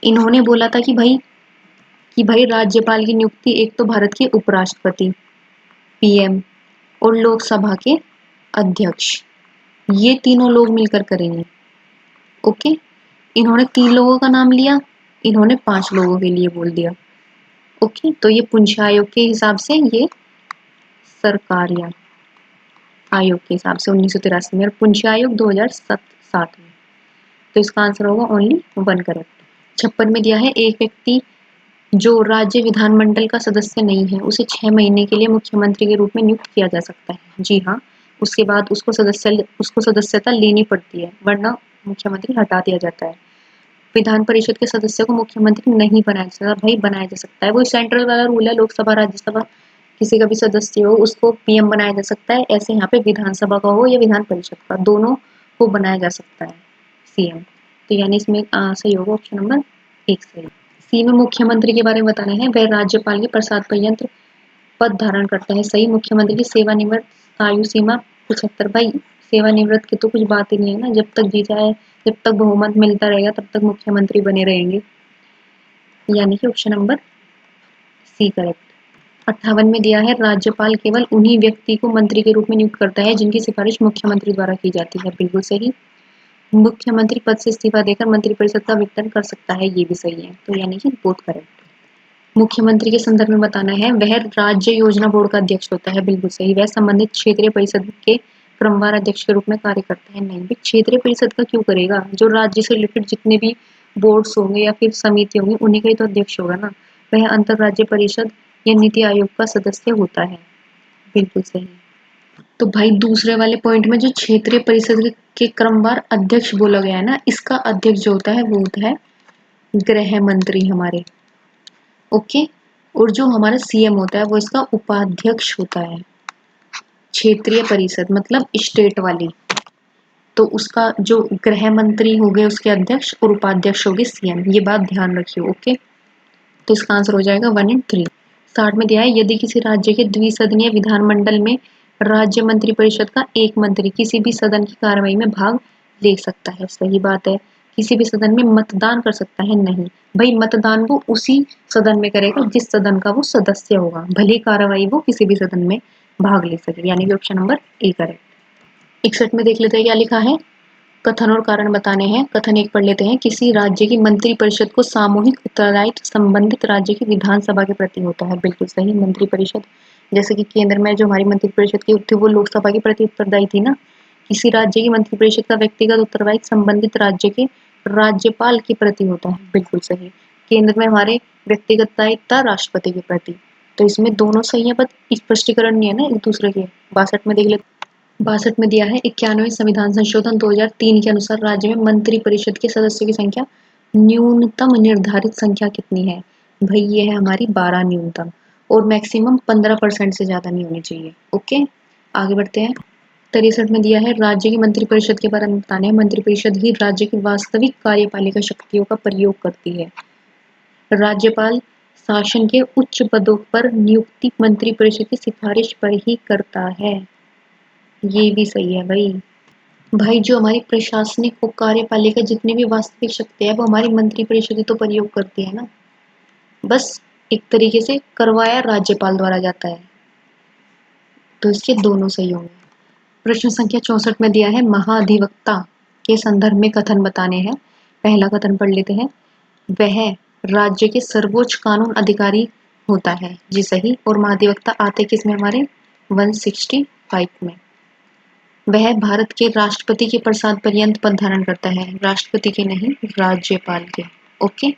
इन्होंने बोला था कि भाई राज्यपाल की नियुक्ति एक तो भारत के उपराष्ट्रपति, पीएम और लोकसभा के अध्यक्ष, ये तीनों लोग मिलकर करेंगे। ओके, इन्होंने 3 लोगों का नाम लिया, इन्होंने 5 लोगों के लिए बोल दिया। ओके, तो ये पुंछ आयोग के हिसाब से, ये सरकारी आयोग के हिसाब से 1983 में, और पुंछ आयोग 2007 में। तो इसका आंसर होगा ओनली 1 करेक्ट। 56 में दिया है एक व्यक्ति जो राज्य विधानमंडल का सदस्य नहीं है उसे 6 महीने के लिए मुख्यमंत्री के रूप में नियुक्त किया जा सकता है। जी हाँ, उसके बाद उसको सदस्यता लेनी पड़ती है, वरना मुख्यमंत्री हटा दिया जाता है। विधान परिषद के सदस्य को मुख्यमंत्री नहीं बनाया जा सकता। भाई बनाया जा सकता है, वो सेंट्रल वाला रूल है। लोकसभा राज्यसभा किसी का भी सदस्य हो उसको पीएम बनाया जा सकता है। ऐसे यहाँ पे विधानसभा का हो या विधान परिषद का, दोनों को बनाया जा सकता है सीएम। तो यानी इसमें सही होगा ऑप्शन नंबर 1 सही। सी में मुख्यमंत्री के बारे में बताना है। वह राज्यपाल के प्रसाद पर्यंत पद धारण करता है। सही। मुख्यमंत्री की सेवानिवृत्त आयु सीमा 75। भाई सेवानिवृत्त की तो कुछ बात ही नहीं है ना, जब तक जी जाए, जब तक बहुमत मिलता रहेगा तब तक मुख्यमंत्री बने रहेंगे। यानी कि ऑप्शन नंबर सी करेक्ट। 58 में दिया है राज्यपाल केवल उन्हीं व्यक्ति को मंत्री के रूप में नियुक्त करता है जिनकी सिफारिश मुख्यमंत्री द्वारा की जाती है। बिल्कुल सही। मुख्यमंत्री पद से इस्तीफा देकर मंत्रिपरिषद का विघटन कर सकता है, ये भी सही है। तो यानी कि बोथ करेक्ट। मुख्यमंत्री के संदर्भ में बताना है, वह राज्य योजना बोर्ड का अध्यक्ष होता है। बिल्कुल सही। वह संबंधित क्षेत्रीय परिषद के क्रमवार अध्यक्ष के रूप में कार्य करता है। नहीं भी, क्षेत्रीय परिषद का क्यों करेगा? जो राज्य से रिलेटेड जितने भी बोर्ड्स होंगे या फिर समिति होंगी उन्हीं का ही तो अध्यक्ष होगा ना। वह अंतरराज्य परिषद या नीति आयोग का सदस्य होता है। बिल्कुल सही। तो भाई दूसरे वाले पॉइंट में जो क्षेत्रीय परिषद के क्रमवार अध्यक्ष बोला गया है ना, इसका अध्यक्ष जो होता है वो होता है गृह मंत्री हमारे। ओके। और जो हमारा सीएम होता है वो इसका उपाध्यक्ष होता है। क्षेत्रीय परिषद मतलब स्टेट वाली, तो उसका जो गृह मंत्री हो गए उसके अध्यक्ष और उपाध्यक्ष हो गए सीएम। ये बात ध्यान रखियो। ओके। तो इसका आंसर हो जाएगा 1 और 3। 60 में दिया है, यदि किसी राज्य के द्विसदनीय विधानमंडल में राज्य मंत्रिपरिषद का एक मंत्री किसी भी सदन की कार्यवाही में भाग ले सकता है। सही बात है। किसी भी सदन में मतदान कर सकता है? नहीं भाई, मतदान वो उसी सदन में करेगा जिस सदन का वो सदस्य होगा, भले कार्यवाही वो किसी भी सदन में भाग ले सके। यानी कि ऑप्शन नंबर ए करेक्ट। 61 में देख लेते हैं क्या लिखा है। कथन और कारण बताने हैं। कथन एक पढ़ लेते हैं, किसी राज्य की मंत्रिपरिषद को सामूहिक उत्तरदायित्व संबंधित राज्य की विधानसभा के प्रति होता है। बिल्कुल सही। मंत्रिपरिषद जैसे कि केंद्र में जो हमारी मंत्रिपरिषद की थी वो लोकसभा के प्रति उत्तरदायी थी ना। किसी राज्य की मंत्रिपरिषद का व्यक्तिगत उत्तरदायित्व संबंधित राज्य के राज्यपाल के प्रति होता है। बिल्कुल सही। केंद्र में हमारे व्यक्तिगत दायित्व था राष्ट्रपति के प्रति। तो इसमें दोनों सही है, बट स्पष्टीकरण नहीं है ना एक दूसरे के। 62 में देख लेते। 62 में दिया है, 91वें संविधान संशोधन 2003 के अनुसार राज्य में मंत्रिपरिषद के सदस्यों की संख्या न्यूनतम निर्धारित संख्या कितनी है? भाई ये है हमारी 12 न्यूनतम, और मैक्सिमम 15% से ज्यादा नहीं होनी चाहिए। ओके, आगे बढ़ते हैं। 63 में दिया है, राज्य की मंत्रिपरिषद के बारे में बताने हैं। मंत्रिपरिषद ही राज्य की वास्तविक कार्यपालिका शक्तियों का प्रयोग करती है। राज्यपाल शासन के उच्च पदों पर नियुक्ति मंत्रिपरिषद की सिफारिश पर ही करता है। ये भी सही है भाई। भाई जो हमारी प्रशासनिक और कार्यपालिका जितनी भी वास्तविक शक्ति है वो हमारी मंत्रिपरिषद ही तो प्रयोग करती है ना। बस एक तरीके से करवाया राज्यपाल द्वारा जाता है। तो इसके दोनों सही होंगे। प्रश्न संख्या 64 में दिया है, महाधिवक्ता के संदर्भ में कथन बताने हैं। पहला कथन पढ़ लेते हैं। वह राज्य के सर्वोच्च कानून अधिकारी होता है। जी सही। और महाधिवक्ता आते किस में? हमारे 165 में। वह भारत के राष्ट्रपति के प्रसाद पर्यंत पद धारण करता है। राष्ट्रपति के नहीं, राज्यपाल के। ओके।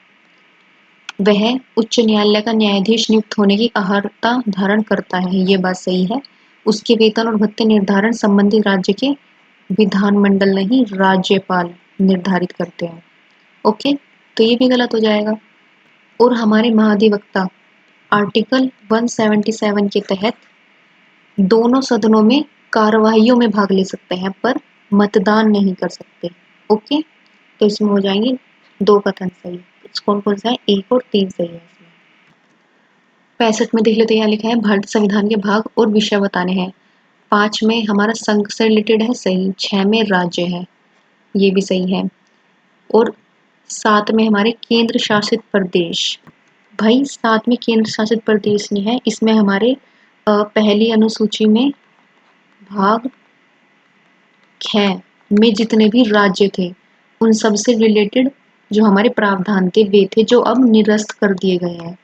वह उच्च न्यायालय का न्यायाधीश नियुक्त होने की अर्हता धारण करता है। ये बात सही है। उसके वेतन और भत्ते निर्धारण संबंधित राज्य के विधानमंडल नहीं, राज्यपाल निर्धारित करते हैं। ओके, तो ये भी गलत हो जाएगा। और हमारे महाधिवक्ता आर्टिकल 177 के तहत दोनों सदनों में कार्यवाहियों में भाग ले सकते हैं पर मतदान नहीं कर सकते। ओके, तो इसमें हो जाएंगे 2 कथन सही। कौन कौन सा है? 1 और 3 सही है इसमें। 65 में देख लेते हैं, यहाँ लिखा है भारतीय संविधान के भाग और विषय बताने हैं। 5 में हमारा संघ से रिलेटेड है, सही। 6 में राज्य है, ये भी सही है। और 7 में हमारे केंद्र शासित प्रदेश। भाई 7 में केंद्र शासित प्रदेश नहीं है, इसमें हमारे पहली अनुसूची में भाग 6 में जितने भी राज्य थे उन सब से रिलेटेड जो हमारे प्रावधान थे वे थे जो अब निरस्त कर दिए गए हैं।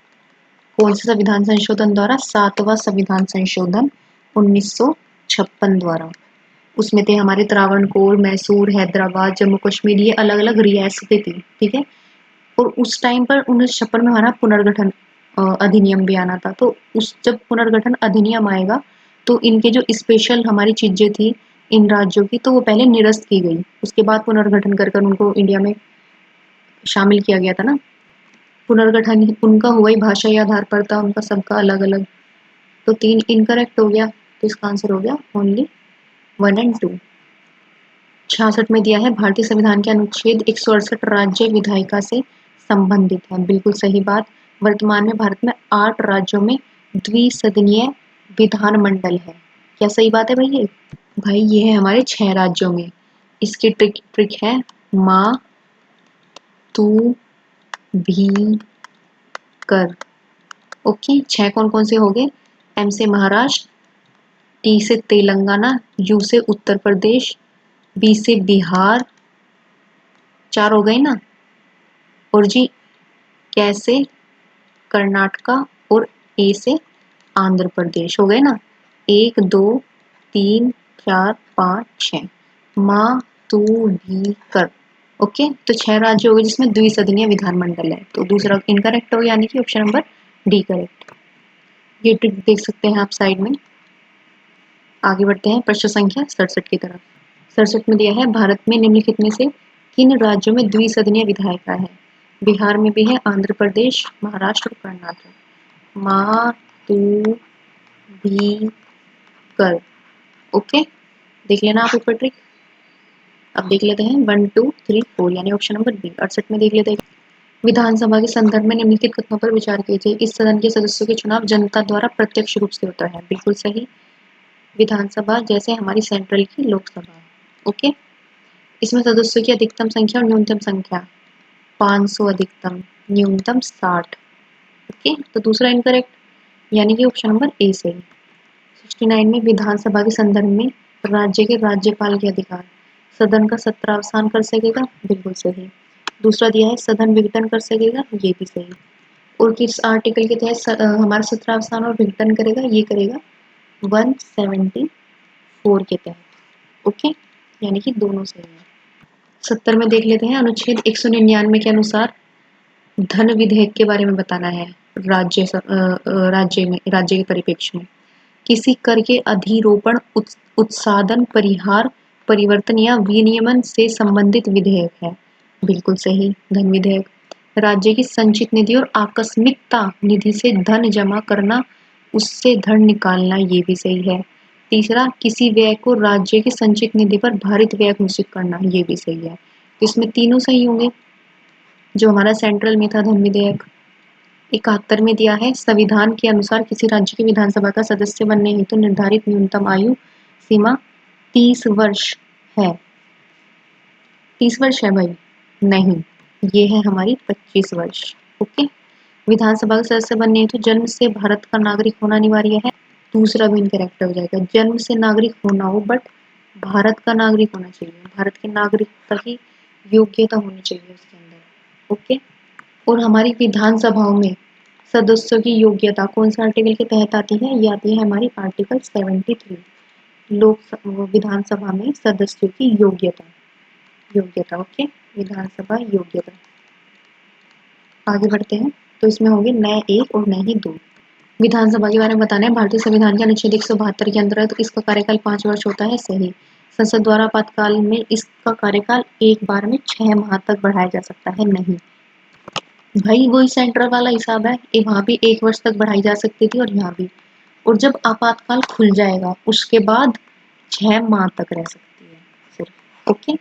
कौन से संविधान संशोधन द्वारा? 7वां संविधान संशोधन 1956 द्वारा। उसमें थे हमारे त्रावणकोर, मैसूर, हैदराबाद, जम्मू कश्मीर, ये अलग अलग रियासतें थी। ठीक है। और उस टाइम पर 1956 में हमारा पुनर्गठन अधिनियम भी आना था। तो उस जब पुनर्गठन अधिनियम आएगा तो इनके जो स्पेशल हमारी चीजें थी इन राज्यों की तो वो पहले निरस्त की गई, उसके बाद पुनर्गठन कर कर उनको इंडिया में शामिल किया गया था ना। पुनर्गठन उनका हुआ ही भाषा के आधार पर था, उनका सबका अलग अलग। तो 3 इनकरेक्ट हो गया, तो इसका आंसर हो गया ओनली 1 और 2। 66 में दिया है, भारतीय संविधान के अनुच्छेद 168 राज्य विधायिका से संबंधित है। बिल्कुल सही बात। वर्तमान में भारत में 8 राज्यों में द्विसदनीय विधानमंडल है। क्या सही बात है भाई? ये भाई ये है हमारे 6 राज्यों में। इसकी ट्रिक है माँ तू भी कर। ओके, 6 कौन कौन से हो गए? एम से महाराष्ट्र, टी से तेलंगाना, यू से उत्तर प्रदेश, बी से बिहार, 4 हो गए ना, और जी कैसे कर्नाटका, और ए से आंध्र प्रदेश हो गए ना। 1 2 3 4 5 6 माँ तू भी कर। ओके, तो 6 राज्य हो गए जिसमें द्विसदनीय विधानमंडल है, तो दूसरा इनकरेक्ट हो, यानी कि ऑप्शन नंबर डी करेक्ट। ये ट्रिक देख सकते हैं आप साइड में। आगे बढ़ते हैं प्रश्न संख्या 67 की तरफ। 67 में दिया है, भारत में निम्नलिखित में से किन राज्यों में द्विसदनीय विधायिका है? बिहार में भी है, आंध्र प्रदेश, महाराष्ट्र और कर्नाटक। माँ तू भी कर। ओके, देख लेना आप ऊपर ट्रिक। अब देख लेते हैं 1 2 3 4, यानी ऑप्शन नंबर बी। 68 में देख लेते हैं, विधानसभा के संदर्भ में निम्नलिखित कथनों पर विचार कीजिए। इस सदन के सदस्यों के चुनाव जनता द्वारा प्रत्यक्ष रूप से होता है। बिल्कुल सही। विधानसभा जैसे हमारी सेंट्रल की लोकसभा। ओके, इसमें सदस्यों की अधिकतम संख्या और न्यूनतम संख्या 500 अधिकतम, न्यूनतम 60। ओके, तो दूसरा इनकरेक्ट, यानी कि ऑप्शन नंबर ए सही। 69 में विधानसभा के संदर्भ में राज्य के राज्यपाल के अधिकार, सदन का सत्रावसान कर सकेगा। बिल्कुल सही। दूसरा दिया है, सदन विघटन कर सकेगा। ये भी सही। और किस आर्टिकल के तहत हमारा सत्रावसान और विघटन करेगा? ये करेगा 174 के तहत। ओके, यानी कि दोनों सही है। 70 में देख लेते हैं, अनुच्छेद 199 के अनुसार धन विधेयक के बारे में बताना है। राज्य के परिप्रेक्ष्य में किसी कर के अधिरोपण, उत्सादन, परिहार, परिवर्तन या विनियमन से संबंधित विधेयक है। बिल्कुल सही, धन विधेयक। राज्य की संचित निधि और आकस्मिकता निधि से धन जमा करना, उससे धन निकालना, ये भी सही है। तीसरा, किसी व्यय को राज्य की संचित निधि पर भारित व्यय घोषित करना, ये भी सही है। इसमें तीनों सही होंगे। जो हमारा सेंट्रल में था धन विधेयक। 71 में दिया है, संविधान के अनुसार किसी राज्य की विधानसभा का सदस्य बनने हेतु निर्धारित न्यूनतम आयु सीमा 30 वर्ष है। 30 वर्ष है भाई? नहीं, ये है हमारी 25 वर्ष। ओके, विधानसभा का सदस्य बनने हेतु जन्म से भारत का नागरिक होना अनिवार्य है। दूसरा भी इनकरेक्ट हो जाएगा, जन्म से नागरिक होना हो, बट भारत का नागरिक होना चाहिए। भारत के नागरिकता की योग्यता होनी चाहिए उसके अंदर। ओके, और हमारी विधानसभाओं में सदस्यों की योग्यता कौन से आर्टिकल के तहत आती है? ये आती है हमारी आर्टिकल 73। विधानसभा में सदस्यों की योग्यता। ओके, विधानसभा योग्यता। आगे बढ़ते हैं, तो इसमें होंगे नए 1 और नए ही 2। विधानसभा के बारे में बताना है। भारतीय संविधान के अनुच्छेद 172 के अंतर्गत इसका कार्यकाल 5 वर्ष होता है। सही। संसद द्वारा आपातकाल में इसका कार्यकाल एक बार में 6 माह तक बढ़ाया जा सकता है। नहीं भाई, वही सेंट्रल वाला हिसाब है, वहां भी 1 वर्ष तक बढ़ाई जा सकती थी, और यहाँ भी। और जब आपातकाल खुल जाएगा उसके बाद 6 माह तक रह सकती है सिर्फ। ओके,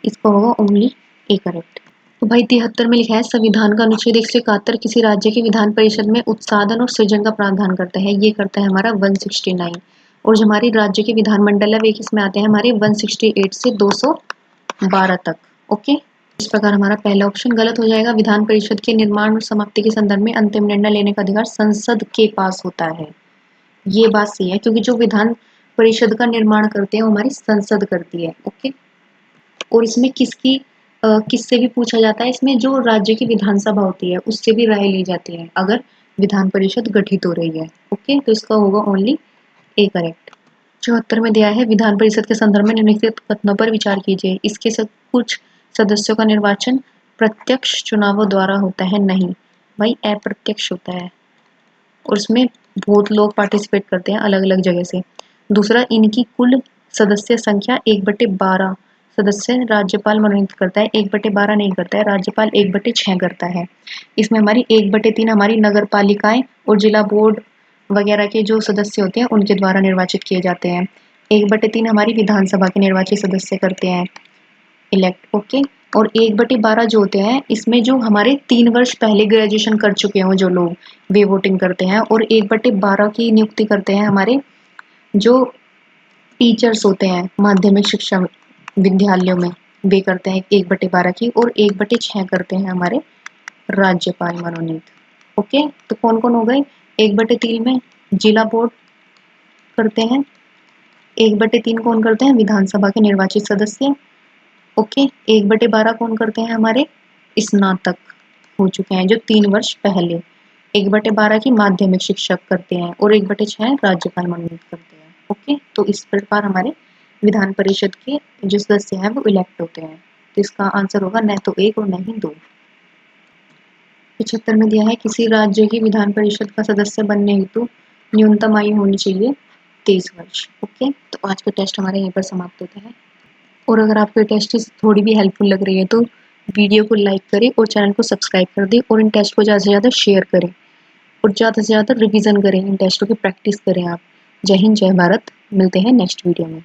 इसका होगा ओनली ए करेक्ट। तो भाई 73 में लिखा है, संविधान का अनुच्छेद 171 किसी राज्य की विधान परिषद में उत्साधन और सृजन का प्रावधान करता है। ये करता है हमारा 169। और जो हमारी राज्य के विधानमंडल है वे किसमें आते हैं? हमारे 168 से 212 तक। ओके, इस प्रकार हमारा पहला ऑप्शन गलत हो जाएगा। विधान परिषद के निर्माण और समाप्ति के संदर्भ में अंतिम निर्णय लेने का अधिकार संसद के पास होता है। ये बात सही है, क्योंकि जो विधान परिषद का निर्माण करते हैं वो हमारी संसद करती है। ओके, और इसमें किससे भी पूछा जाता है? इसमें जो राज्य की विधानसभा होती है उससे भी राय ली जाती है अगर विधान परिषद गठित हो रही है। ओके, तो इसका होगा ओनली ए करेक्ट। 74 में दिया है, विधान परिषद के संदर्भ में निम्नलिखित कथनों पर विचार कीजिए। इसके सब कुछ सदस्यों का निर्वाचन प्रत्यक्ष चुनावों द्वारा होता है। नहीं भाई, अप्रत्यक्ष होता है, और उसमें बहुत लोग पार्टिसिपेट करते हैं अलग अलग जगह से। दूसरा, इनकी कुल सदस्य संख्या 1/12 सदस्य राज्यपाल मनोनीत करता है। 1/12 नहीं करता है, राज्यपाल 1/6 करता है। इसमें हमारी 1/3 हमारी नगर पालिकाएं और जिला बोर्ड वगैरह के जो सदस्य होते हैं उनके द्वारा निर्वाचित किए जाते हैं। 1/3 हमारी विधानसभा के निर्वाचित सदस्य करते हैं इलेक्ट। ओके, और 1/12 जो होते हैं इसमें जो हमारे 3 वर्ष पहले ग्रेजुएशन कर चुके हों जो लोग, वे वोटिंग करते हैं। और 1/12 की नियुक्ति करते हैं हमारे जो टीचर्स होते हैं माध्यमिक शिक्षा विद्यालयों में, वे करते हैं 1/12 की। और 1/6 करते हैं हमारे राज्यपाल मनोनीत। ओके, तो कौन कौन हो गए? 1/3 में जिला बोर्ड करते हैं, 1/3 कौन करते हैं? विधानसभा के निर्वाचित सदस्य। ओके, 1/12 कौन करते हैं? हमारे स्नातक हो चुके हैं जो 3 वर्ष पहले। 1/12 की माध्यमिक शिक्षक करते हैं और 1/6 राज्यपाल मनोनीत करते हैं। ओके, तो इस प्रकार हमारे विधान परिषद के जो सदस्य हैं वो इलेक्ट होते हैं। तो इसका आंसर होगा न तो 1 और न ही 2। 75 में दिया है किसी राज्य की विधान परिषद का सदस्य बनने हेतु न्यूनतम आयु होनी चाहिए 23 वर्ष। ओके, तो आज का टेस्ट हमारे यहीं पर समाप्त होता है। और अगर आपको ये टेस्ट थोड़ी भी हेल्पफुल लग रही है तो वीडियो को लाइक करें और चैनल को सब्सक्राइब कर दें और इन टेस्ट को ज़्यादा से ज़्यादा शेयर करें और ज़्यादा से ज़्यादा रिवीजन करें, इन टेस्टों की प्रैक्टिस करें आप। जय हिंद, जय भारत। मिलते हैं नेक्स्ट वीडियो में।